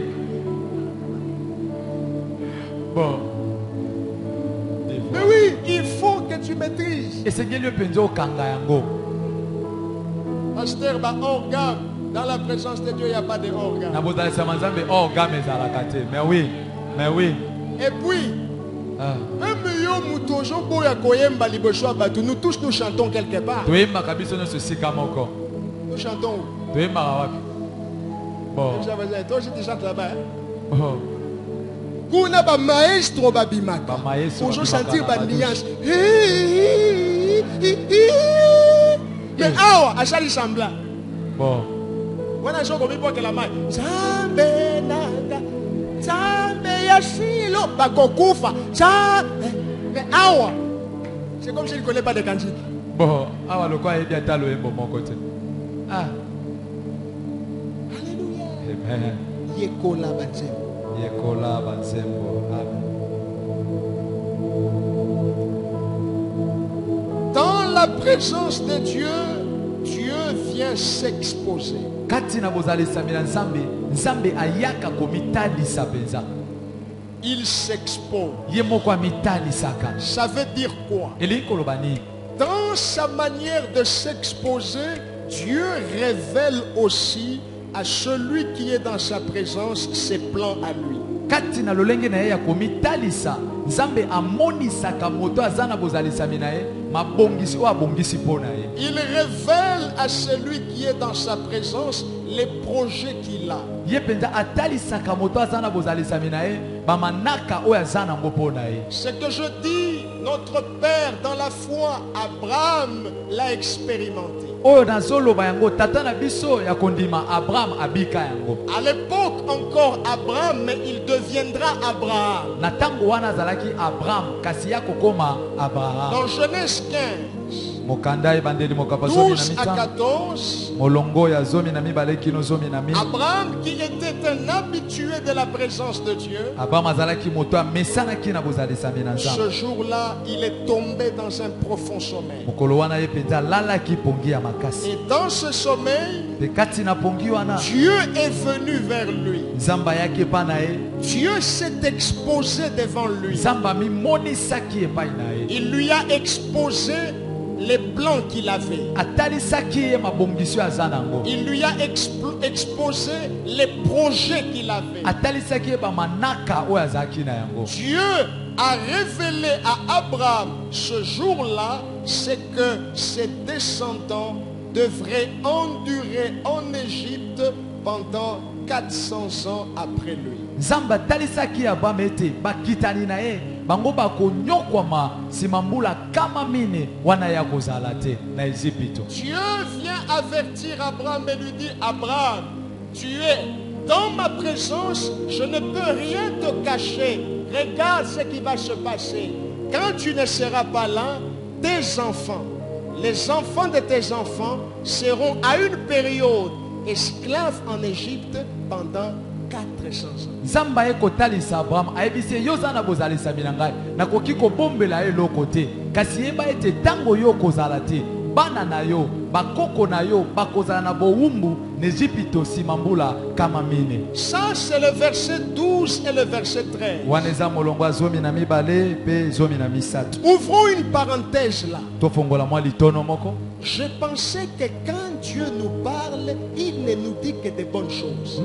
Bon. Mais oui, il faut que tu maîtrises. Esengeli yo penza okanga yango. Pasteur ba organe dans la présence de Dieu il n'y a pas de organe. Na bozali sama nzambe orgame ezalaka te. Mais oui. Mais oui. Et puis Ah. même yo mutu ozoboya koyemba liboso ya bato, nous tous nous chantons quelque part. Toyembaka biso nyonso sika moko. Nous chantons. Toyembaka wapi? Bon. Toi aussi tu chantes là-bas. Hein? Bon. Kuna ba maestro babimaka. Ba maestro Ozo babimaka sentir na ba badouche. nuance. Mais awa asali semblant. Bon. Wana soko bipo ke la mai. Zambe nanga. Zambe yashilo bakokufa. Mais awa. C'est comme s'il ne connaît pas de cantique. Bon. Awa lokwa ebi ata loyembo moko te. Ah. Alléluia. Amen. Yekola banzembo. Yekola bansembo. Amen. Dans la présence de Dieu, Dieu vient s'exposer. Kati na bozali samina nzambe, nzambe ayaka komitalisa penza. Il s'expose. Ye moko amitalisaka. Ça veut dire quoi? Elingi koloba nini? Dans sa manière de s'exposer, Dieu révèle aussi à celui qui est dans sa présence ses plans à lui. Kati na lolenge na ye ya komitalisa, nzambe amonisaka moto aza na bozalisami na ye, mabongisi o abongisi mpo na ye. Il révèle à celui qui est dans sa présence les projets qu'il a. Ye penza atalisaka moto aza na bozalisami na ye, bamanaka oyo aza nango mpo na ye. Ce que je dis, notre Père dans la foi, Abraham l'a expérimenté. Oyo nazoloba yango tata na biso ya kondima Abraham abika yango. À l'époque encore Abraham, mais il deviendra Abraham. Na tango wana azalaki Abraham kasi ya kokoma Abraham. Dans Genèse 15, Mokanda ebandeli mokapa zomi 12 na à mitano. 14, Molongo ya zomi na mibale kino zomi na mibale. Abraham qui était un habitué de la présence de Dieu, Abraham azalaki moto amesanaki na bozalisami na Nzambe. ce jour-là, il est tombé dans un profond sommeil. Mokolo wana ye penza alalaki pongi ya makasi. Et dans ce sommeil, Pe kati na pongi wana Dieu est venu vers lui. Nzambe ayaki epai na ye. Dieu s'est exposé devant lui. Nzambe amimonisaki epai na ye. Il lui a exposé les plans qu'il avait. Atalisaki ye mabongiso aza nango. Il lui a exposé les projets qu'il avait. Atalisaki ye bamanaka oyo azalaki na yango. Dieu a révélé à Abraham ce jour-là ce que ses descendants devraient endurer en Égypte pendant 400 ans après lui. Nzamba talisaki Abraham ete bakitani na ye bango bakonyokwama simambula kama mine wana ya kozala te na Égypte. Dieu vient avertir Abraham et lui dit, Abraham, tu es dans ma présence, je ne peux rien te cacher. Regarde ce qui va se passer. Quand tu ne seras pas là, tes enfants, les enfants de tes enfants seront à une période esclaves en Égypte pendant 400 ans. Nzamba ekotalisa Abraham ayebise yoza na bozalisa binangai nakoki kobombela ye lokote kasi yeba ete tango yo kozala te bana na yo bakoko na yo bakozala na bowumbu n'Égypte simambula kama mine. Ça c'est le verset 12 et le verset 13. Waneza molongwa zomi na mibale pe zomi na misatu. Ouvrons une parenthèse là. Tofongola mwa litono moko. Je pensais que quand Dieu nous parle, il ne nous dit que des bonnes choses.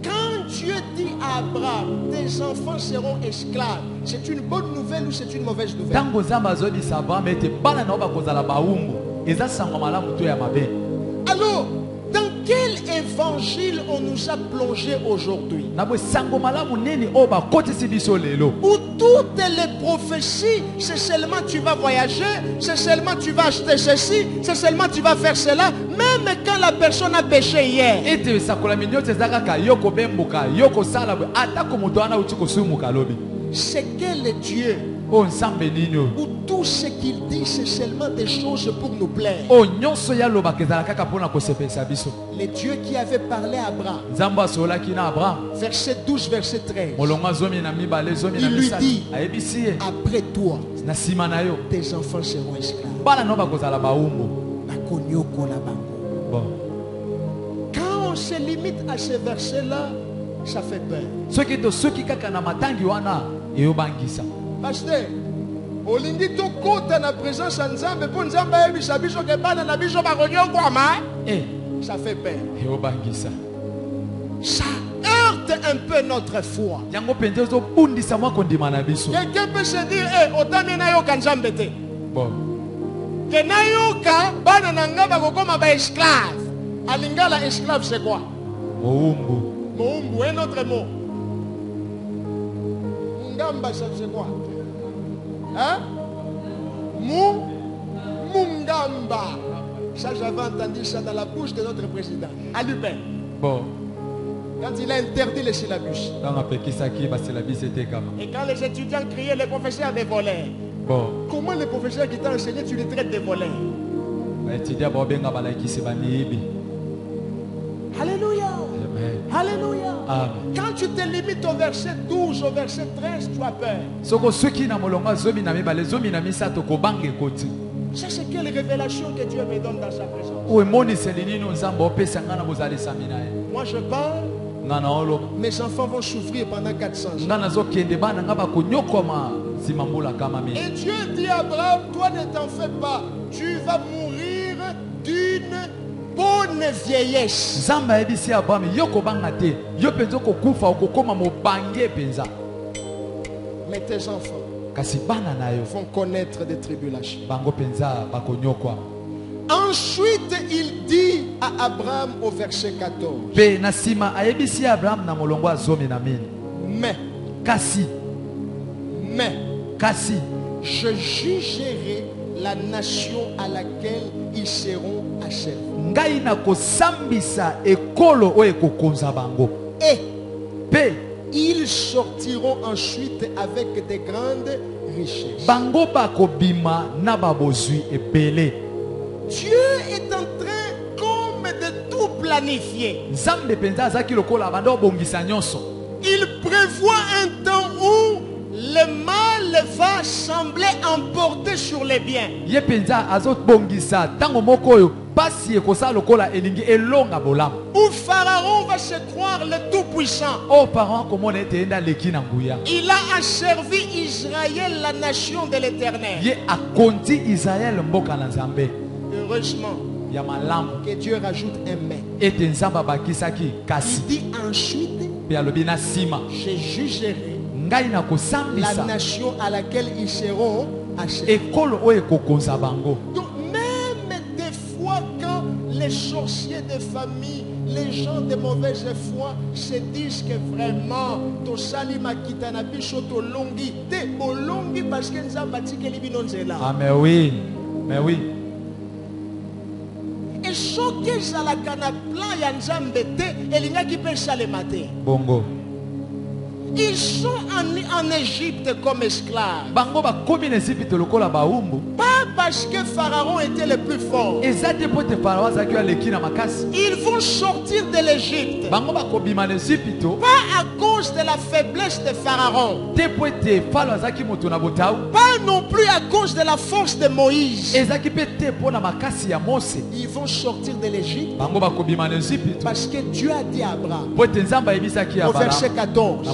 Quand Dieu dit à Abraham, tes enfants seront esclaves, c'est une bonne nouvelle ou c'est une mauvaise nouvelle? Alors, dans quel évangile on nous a plongé aujourd'hui? Où toutes les prophéties, c'est seulement tu vas voyager, c'est seulement tu vas acheter ceci, c'est seulement tu vas faire cela, même quand la personne a péché hier. C'est quel Dieu où tout ce qu'il dit c'est seulement des choses pour nous plaire. Le Dieu qui avait parlé à Abraham, verset 12, verset 13, il lui dit, après toi tes enfants seront esclaves. Quand on se limite à ce verset là, ça fait peur. Pasteur, olingi to kota na présence ya Nzambe po Nzambe ayebisa biso ke bana na biso bakonyokwama. Ça fait peur. Ça heurte un peu notre foi. Quelqu'un peut se dire, otami na yoka Nzambe te. Ke na yoka bana na nga bakokoma ba esclave. Alingala esclave c'est quoi? Moumbu, un autre mot. Ngamba ça c'est quoi? Hein? Mungamba. Ça j'avais entendu ça dans la bouche de notre président, à Lubin. Quand il a interdit les syllabus. Et quand les étudiants criaient les professeurs des voleurs. Comment les professeurs qui t'ont enseigné, tu les traites de voleurs? Alléluia. Alléluia. Amen. Quand tu te limites au verset 12, au verset 13, tu as peur. Ça c'est quelle révélation que Dieu me donne dans sa présence. Moi je parle, mes enfants vont souffrir pendant 400 ans. Et Dieu dit à Abraham, toi ne t'en fais pas, tu vas mourir d'une bonne vieillesse. Mais tes enfants vont connaître des tribulations. Ensuite, il dit à Abraham au verset 14. Mais je jugerai la nation à laquelle ils seront asservis. Et ils sortiront ensuite avec des grandes richesses. Dieu est en train comme de tout planifier. Il prévoit un temps où le mal va sembler emporter sur les biens. Où Pharaon va se croire le tout-puissant. Il a asservi Israël, la nation de l'Éternel. Heureusement que Dieu rajoute un mais. Il dit ensuite, je jugerai la nation à laquelle ils seront asservis. Donc même des fois quand les sorciers de famille, les gens de mauvaise foi se disent que vraiment tosali makita na biso tolongi te bolongi parce que nzambe atikeli bino nzela. Ah mais oui, mais oui. Et soki ezalaka na plan ya nzambe te elingaki mpe esalema te. Bongo. Ils sont en Égypte comme esclaves. Bango ba komi na Égypte lokola ba umbu. Pas parce que Pharaon était le plus fort. Ezate pote Pharaon zaki aleki na makasi. Ils vont sortir de l'Égypte. Bango ba kobima na Égypte. Pas à cause de la faiblesse de Pharaon. Te pote Pharaon zaki moto na botau. Pas non plus à cause de la force de Moïse. Ezaki pete pona makasi ya Mose. Ils vont sortir de l'Égypte. Bango ba kobima na Égypte. Parce que Dieu a dit à Abraham. Pote nzamba ebisaki ya Au verset 14.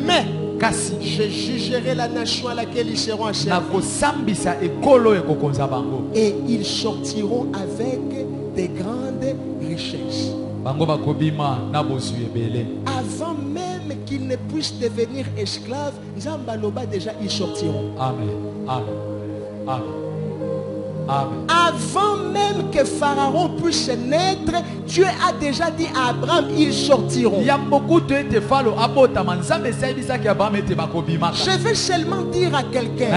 Mais kasi je jugerai la nation à laquelle ils seront asservis. Et ils sortiront avec des grandes richesses. Avant même qu'ils ne puissent devenir esclaves, Nzambaloba déjà ils sortiront. Amen. Amen. Amen. Amen. Avant même que Pharaon puisse naître, Dieu a déjà dit à Abraham, ils sortiront. Je vais seulement dire à quelqu'un,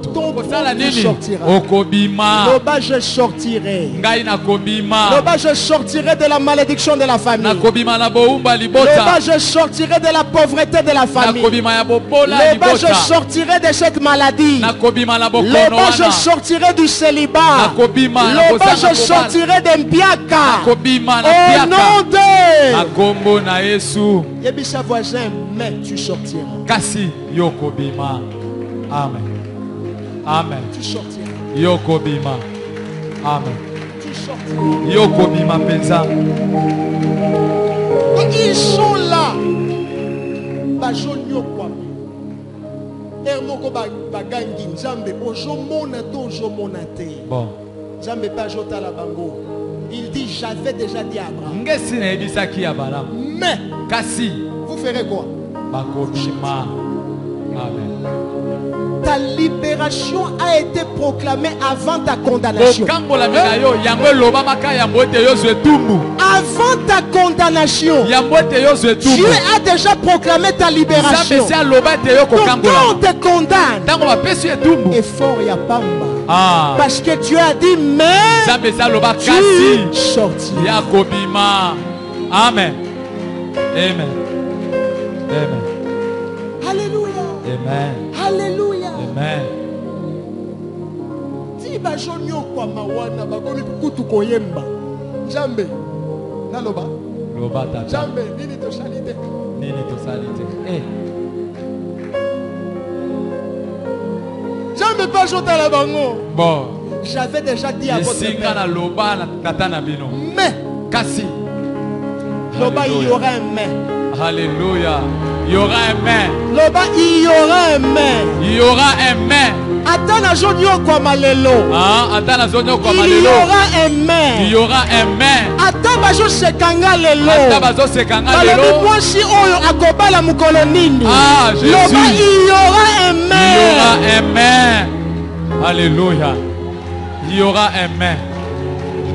ton propre sortira. Loba, je sortirai. Loba, je sortirai de la malédiction de la famille. Loba, je sortirai de la pauvreté de la famille. Loba, je sortirai de cette maladie. Loba, je sortirai du célibat. Loba, je sortirai d'un biaka. Au nom de Yebisa voisin, mais tu sortiras. Kasi yokobima. Amen. Amen. Tu sortiras. Yokobima. Amen. Tu sortiras. Yokobima penza. Ils sont là. Bajonyo kwa. Ermoko bagangi nzambe ozomona to ozomona te. Bon. Nzambe pa jota la bango. Il dit j'avais déjà dit à Abraham. Mais kasi vous ferez quoi? Bakobima. Amen. Ta libération a été proclamée avant ta condamnation. Avant ta condamnation, Dieu a déjà proclamé ta libération. Donc quand on te condamne, et fort y a pamba. Parce que Dieu a dit mais tu sortiras. Amen. Amen. Amen. Alléluia. Amen. Alléluia. Amen. Ti bajonyo kwa mawana bakomi kutu koyemba. Nzambe naloba. Loba tata. Nzambe nini to salite. Nini to salite. Eh. Nzambe pas jota la bango. Bon. J'avais déjà dit à votre père. Mais kasi. Loba il y aura un mais. Alléluia. Il y aura un mais. Loba il y aura un mais. Il y aura un mais. Atana zonyo kwa malelo. Atana zonyo kwa malelo. Il y aura un mais. Il y aura un mais. Atabazo sekanga lelo. Atabazo sekanga lelo. Balobi mwasi oyo akobala mukolo nini. Jésus. Loba il y aura un mais. Il y aura un mais. Alléluia. Il y aura un mais.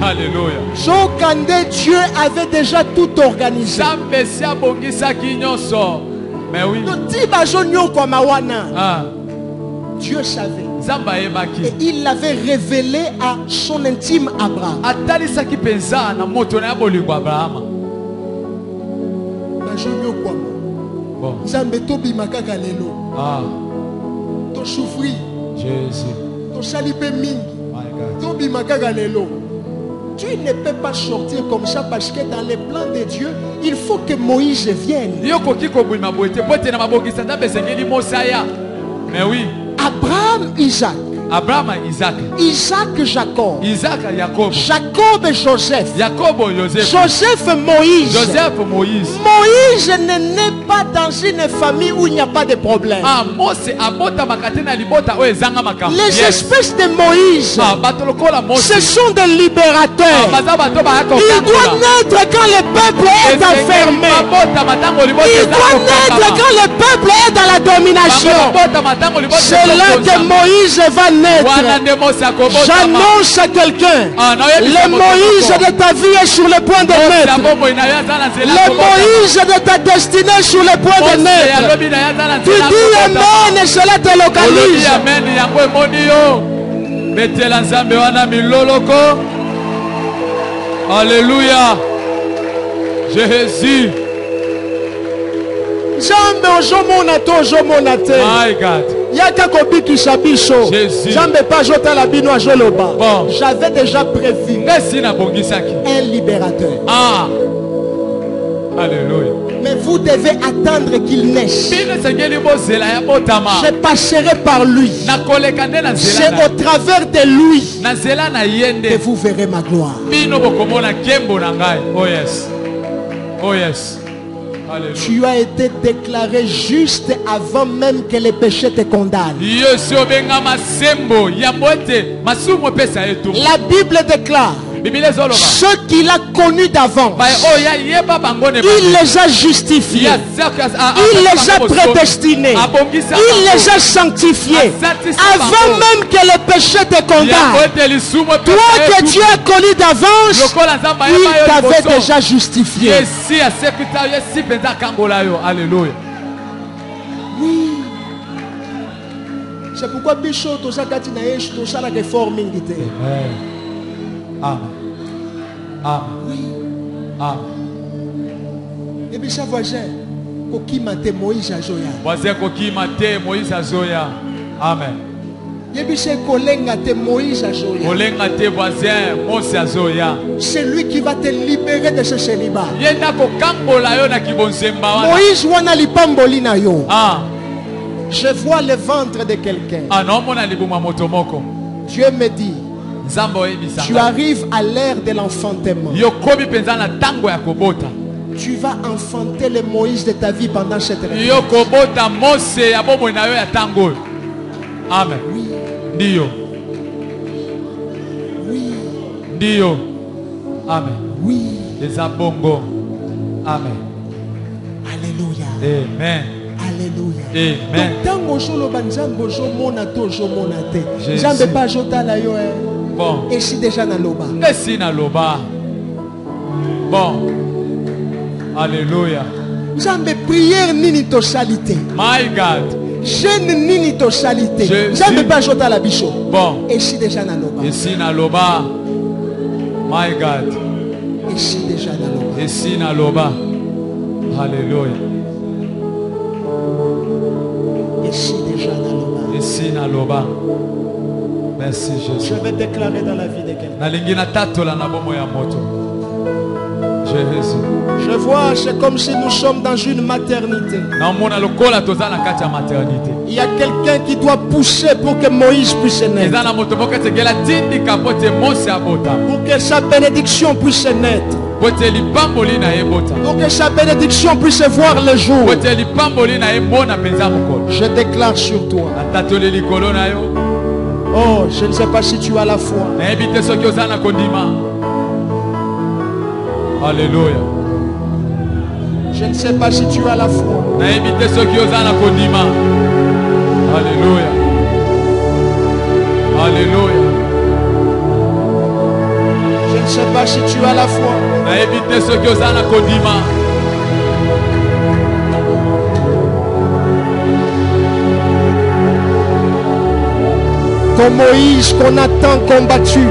Alléluia. Jokande, Dieu avait déjà tout organisé. Mais oui. Dieu savait. Et il l'avait révélé à son intime Abraham. Bon. Jésus. Tu ne peux pas sortir comme ça parce que dans les plans de Dieu, il faut que Moïse vienne. Mais oui. Abraham, Isaac. Abraham, Isaac. Isaac, Jacob. Isaac, Jacob. Jacob, Joseph. Jacob, Joseph. Joseph, Moïse. Joseph, Moïse. Moïse ne naît pas dans une famille où il n'y a pas de problème. Les espèces de Moïse, ce sont des libérateurs. Il doit naître quand le peuple est enfermé. Il doit naître quand le peuple est dans la domination. C'est là que Moïse va naître. J'annonce à quelqu'un, le Moïse de ta vie est sur le point de naître. Le Moïse de ta destinée est sur le point de naître. Tu dis Amen et cela te localise. Alléluia. Jésus. Jambe ojomona to ojomona te. My God. Yaka kobikisa biso. Jambe pas jota la bino ajoloba. Bon. J'avais déjà prévu un libérateur. Ah. Alléluia. Mais vous devez attendre qu'il naisse. Je passerai par lui. C'est au travers de lui que vous verrez ma gloire. Oh yes. Oh yes. Alléluia. Tu as été déclaré juste avant même que les péchés te condamnent. La Bible déclare ceux qu'il a connus d'avant, il les a justifiés, il les a prédestinés, il les a sanctifiés avant même que le péché te condamne. Toi que Dieu a connu d'avance, il t'avait déjà justifié. Oui. C'est pourquoi Bishop Tosakati na Yesu tosala reforming ite. Amen. Oui. Amen. Et puis ça voisin, kokimate Moïse azoya. Voisin kokimate Moïse azoya. Amen. Et puis c'est kolenga te Moïse azoya. Kolenga te voisin Mose azoya. C'est lui qui va te libérer de ce célibat. Yenda kokambola yo na kibonzemba wana. Moïse wana lipamboli na yo. Ah. Je vois le ventre de quelqu'un. Ah non, mona libuma motomoko. Dieu me dit. Tu arrives à l'ère de l'enfantement. Tu vas enfanter le Moïse de ta vie pendant cette réunion. Amen. Oui. Dio. Oui. Dio. Amen. Oui. Les abongo. Amen. Alléluia. Amen. Alléluia. Amen. Bon. Et si déjà na loba. Bon. Alléluia. Jambe prière nini tosalité. My God. Jeune nini tosalité. Jambe pas jota la bicho. Bon. Et si déjà na loba. Et si na loba. My God. Et si déjà na loba. Et si na loba. Alléluia. Et si déjà na loba. Et si na loba. Merci Jésus. Je vais déclarer dans la vie de quelqu'un. Jésus. Je vois, c'est comme si nous sommes dans une maternité. Il y a quelqu'un qui doit pousser pour que Moïse puisse naître. Pour que sa bénédiction puisse naître. Pour que sa bénédiction puisse voir le jour. Je déclare sur toi. Oh, je ne sais pas si tu as la foi. Alléluia. Je ne sais pas si tu as la foi. Alléluia. Alléluia. Je ne sais pas si tu as la foi. Ton Moïse qu'on a tant combattu.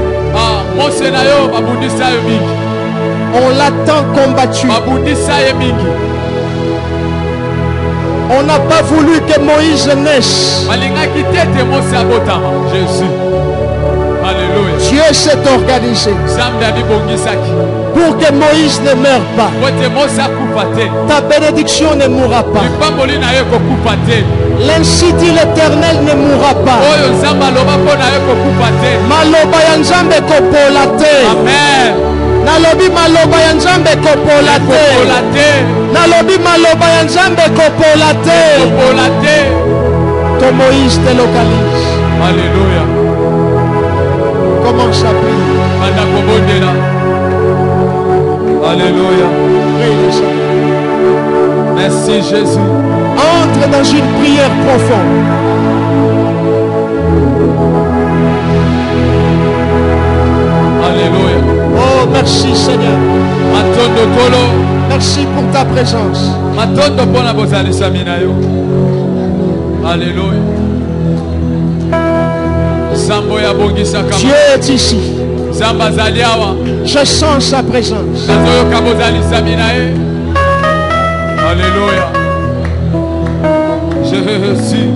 On l'a tant combattu. On n'a pas voulu que Moïse naisse. Jésus. Alléluia. Dieu s'est organisé pour que Moïse ne meure pas. Ta bénédiction ne mourra pas. L'ainsi dit l'Éternel ne mourra pas. Maloba ya Nzambe kopola te. Amen. Nalobi maloba ya Nzambe kopola te. Nalobi maloba ya Nzambe kopola te. Ton Moïse te localise. Alléluia. Commence à prier. Alléluia. Merci Jésus. Entre dans une prière profonde. Alléluia. Oh, merci Seigneur. Merci pour ta présence. Alléluia. Dieu est ici. Je sens sa présence. Alléluia. Je reçois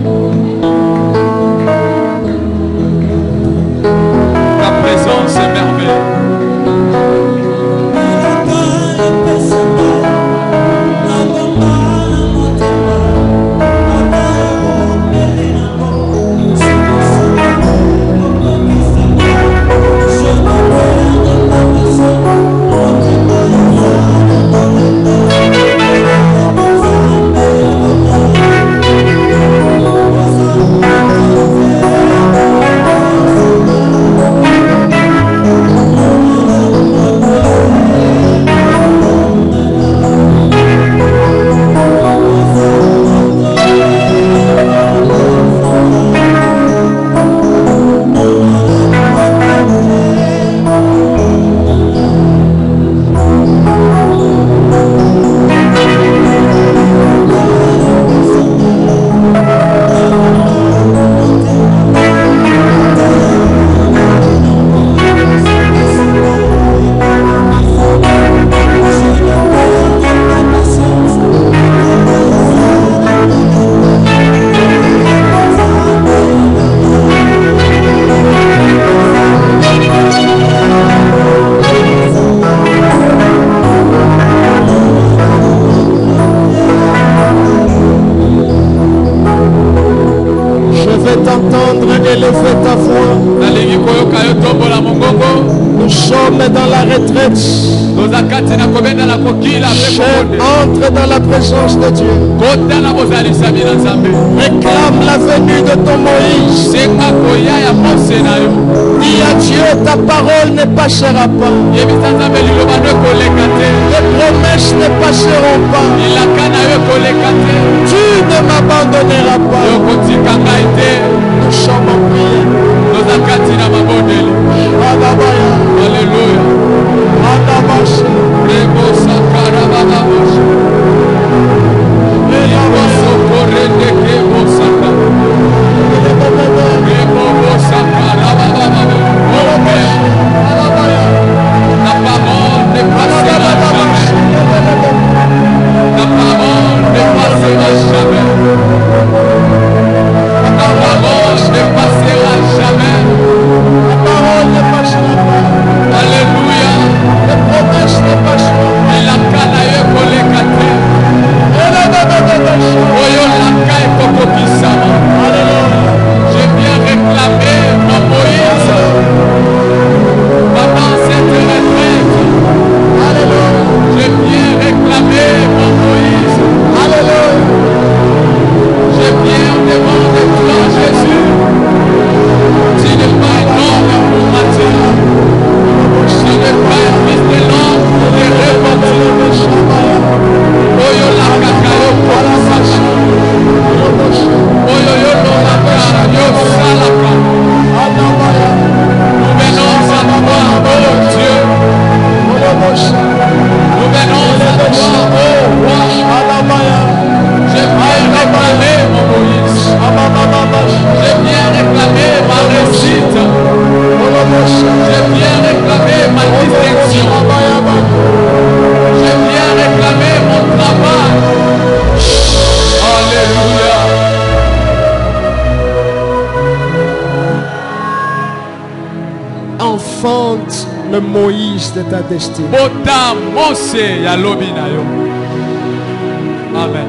ta présence est merveilleuse. Nous sommes dans la retraite. Entre dans la présence de Dieu. Réclame la venue de ton Moïse. Dis à Dieu, ta parole ne passera pas. Tes promesses ne passeront pas. Tu ne m'abandonneras pas. Nous sommes en prière. Alléluia. La parole ne passera jamais. La parole ne passera jamais. La parole ne passera jamais. La parole ne passera pas. Alléluia. Les promesses ne passeront pas. Et la canaille collectée. Oyo la caille kokokisama. J'ai bien réclamé mon Moïse pendant cette retraite. J'ai bien réclamé mon Moïse. J'ai bien demandé toi Jésus. Tu n'es pas un homme pour mentir. Tu n'es pas un fils de l'homme pour les repentir. Oyo la kakayo kokisama. Oyo yo no la kara yo salaka. Nous venons à toi, oh Dieu. Nous venons à toi, oh roi. J'ai bien réclamé mon Moïse. J'ai bien réclamé ma réussite. J'ai bien réclamé ma distinction. J'ai bien réclamé mon travail. Alléluia. Enfante le Moïse de ta destinée. Bota Mose ya lobi na yo. Amen.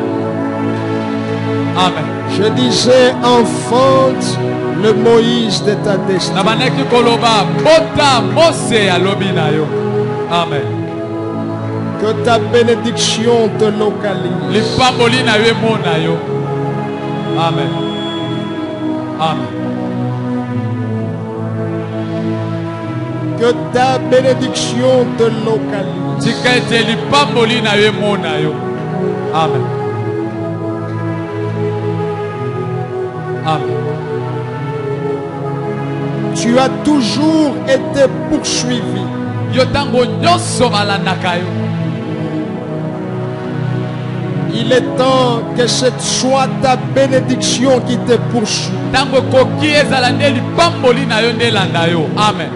Amen. Je disais enfante le Moïse de ta destinée. Nabaneki koloba bota Mose ya lobi na yo. Amen. Que ta bénédiction te localise. Lipamboli na yo mona yo. Amen. Amen. Que ta bénédiction te localise. Tikete lipamboli na yo mona yo. Amen. Amen. tu as toujours été poursuivi. Yo tango nyonso balandaka yo. Il est temps que ce soit ta bénédiction qui te poursuit. Tango koki ezala nde lipamboli na yo nde landa yo. Amen.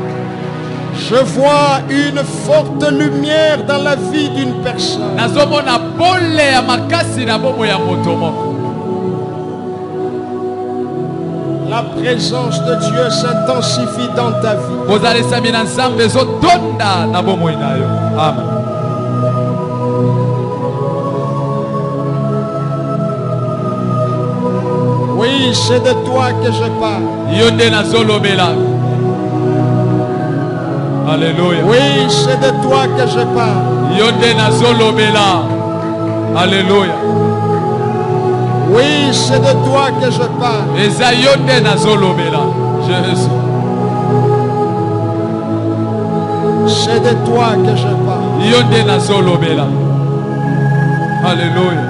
Je vois une forte lumière dans la vie d'une personne. Nazomona pole ya makasi na bomo ya moto moko. La présence de Dieu s'intensifie dans ta vie. Kozalesami na Nzambe ezotonda na bomoi na yo. Amen. Oui, c'est de toi que je parle. Yo nde nazolobela. Alléluia. Oui, c'est de toi que je parle. Yo nde nazolobela. Alléluia. Oui, c'est de toi que je parle. Eza yo nde nazolobela. Jésus. C'est de toi que je parle. Yo nde nazolobela. Alléluia.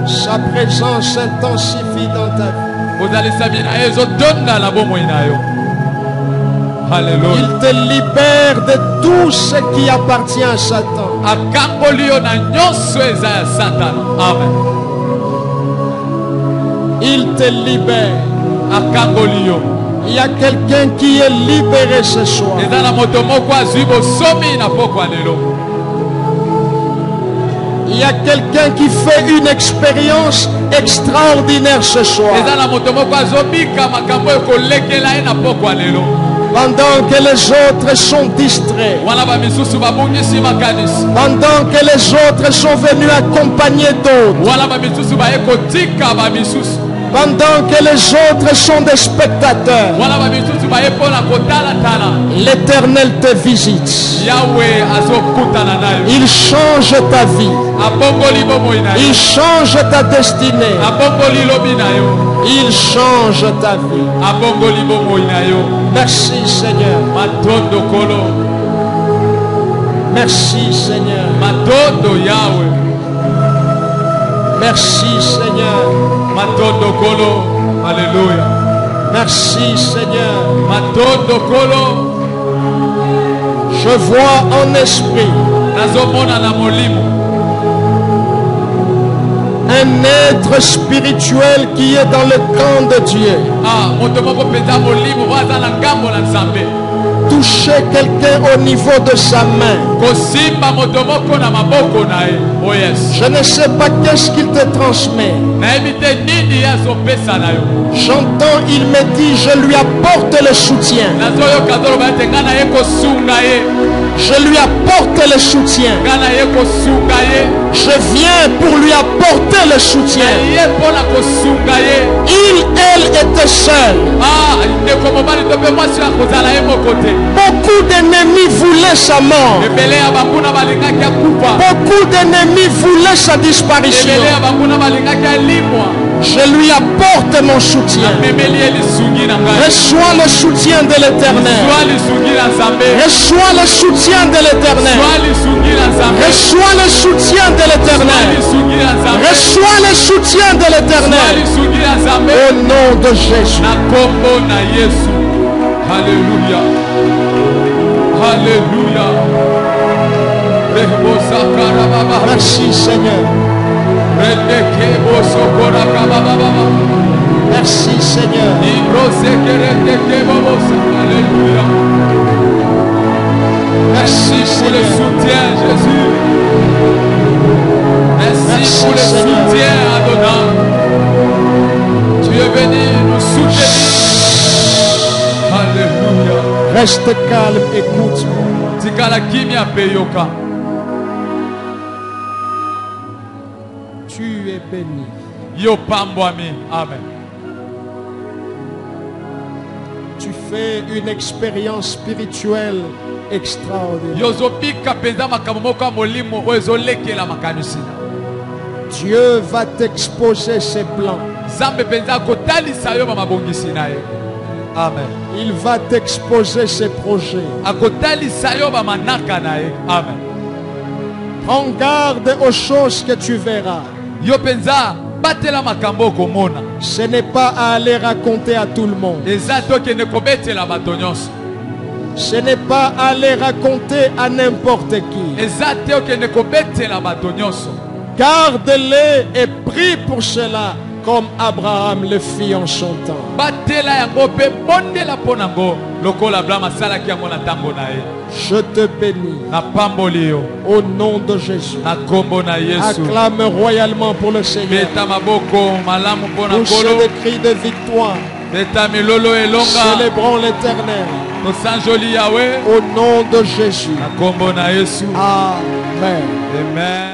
Sa présence s'intensifie dans ta vie. Kozalesami na yo ezotonda na bomoi na yo. Alléluia. Il te libère de tout ce qui appartient à Satan. Akangoli yo na nyonso eza ya Satana. Amen. Il te libère. Akangoli yo. Il y a quelqu'un qui est libéré ce soir. Eza na moto moko azwi bosomi na pokwa lelo. Il y a quelqu'un qui fait une expérience extraordinaire ce soir. Eza na moto moko azobika makambo ekolekela ye na pokwa lelo. Pendant que les autres sont distraits. Wana ba misusu babungisi makanisi. Pendant que les autres sont venus accompagner d'autres. Wana ba misusu ba ekotika ba misusu. Pendant que les autres sont des spectateurs. Wana ba misusu ba epona kotala tala. L'Éternel te visite. Yahweh azokutana nayo. Il change ta vie. Abongoli bomoi na yo. Il change ta destinée. Abongoli lobi na yo. Il change ta vie. Abongoli bomoi na yo. Merci Seigneur. Matondo kolo. Merci Seigneur. Matondo Yahweh. Merci Seigneur. Matondo kolo. Alléluia. Merci Seigneur. Matondo kolo. Je vois en esprit Nazomona na molimo. un être spirituel qui est dans le camp de Dieu. Ah, moto moko penza molimo waza na ngambo na Nzambe. Toucher quelqu'un au niveau de sa main. Kosimba moto moko na maboko na ye. Oh yes. Je ne sais pas qu'est-ce qu'il te transmet. Na ebite nini azopesa na yo. J'entends, il me dit, je lui apporte le soutien. Nazoyoka zoloba ete nga na ye kosunga ye. Je lui apporte le soutien. Nga na ye kosunga ye. Je viens pour lui apporter le soutien. Ye mpona kosunga ye. Elle était seule. Ah, ndeko mobali to mpe mwasi akozala ye moko te. Beaucoup d'ennemis voulaient sa mort. Ebele ya banguna balingaki akufa. Beaucoup d'ennemis voulaient sa disparition. Ebele ya banguna balingaki alimwa. Je lui apporte mon soutien. Amemeli ye lisungi na ngai. Reçois le soutien de l'Éternel. Sois lisungi na Nzambe. Reçois le soutien de l'Éternel. Sois lisungi na Nzambe. Reçois le soutien de Sois l'Éternel. lisungi na Nzambe. Reçois le soutien de Sois l'Éternel. lisungi na Nzambe. Au nom de Jésus. Na kombo na Yesu. Alléluia. Alléluia. Rebo sakara baba. Merci Seigneur. Rendeke bo sokora baba baba. Merci Seigneur. Ibrose kerendeke bobo. Alléluia. Merci pour le soutien, Jésus. Merci pour le soutien, Adonai. Tu es venu nous soutenir. Alléluia. Reste calme, écoute-moi. Tikala kimia peyoka. Tu es béni. Yo pambwami. Amen. Tu fais une expérience spirituelle extraordinaire. Yozobika penza makambo moko ya molimo oyo ezolekela makanisi. Dieu va t'exposer ses plans. Nzambe penza akotalisa yo bamabongisi na ye. Amen. Il va t'exposer ses projets. Akotalisa yo bamanaka na ye. Amen. Prends garde aux choses que tu verras. Yo penza batela makambo okomona. Ce n'est pas à aller raconter à tout le monde. Eza tokende kobetela bato nyonso. Ce n'est pas aller raconter à n'importe qui. eza te okende kobetela bato nyonso. Garde-les et prie pour cela, comme Abraham le fit en chantant. batela yango mpe bondela mpo nango lokola abraham asalaki yango na ntango na ye. Je te bénis napamboli yo au nom de Jésus. na nkombo na yesu. Acclame royalement pour le Seigneur. beta maboko malamu mpo na Poussez nkolo. des cris de victoire. beta milolo elonga. Célébrons l'Éternel. tosanjoli yawe Au nom de Jésus. na nkombo na yesu. Amen. Amen.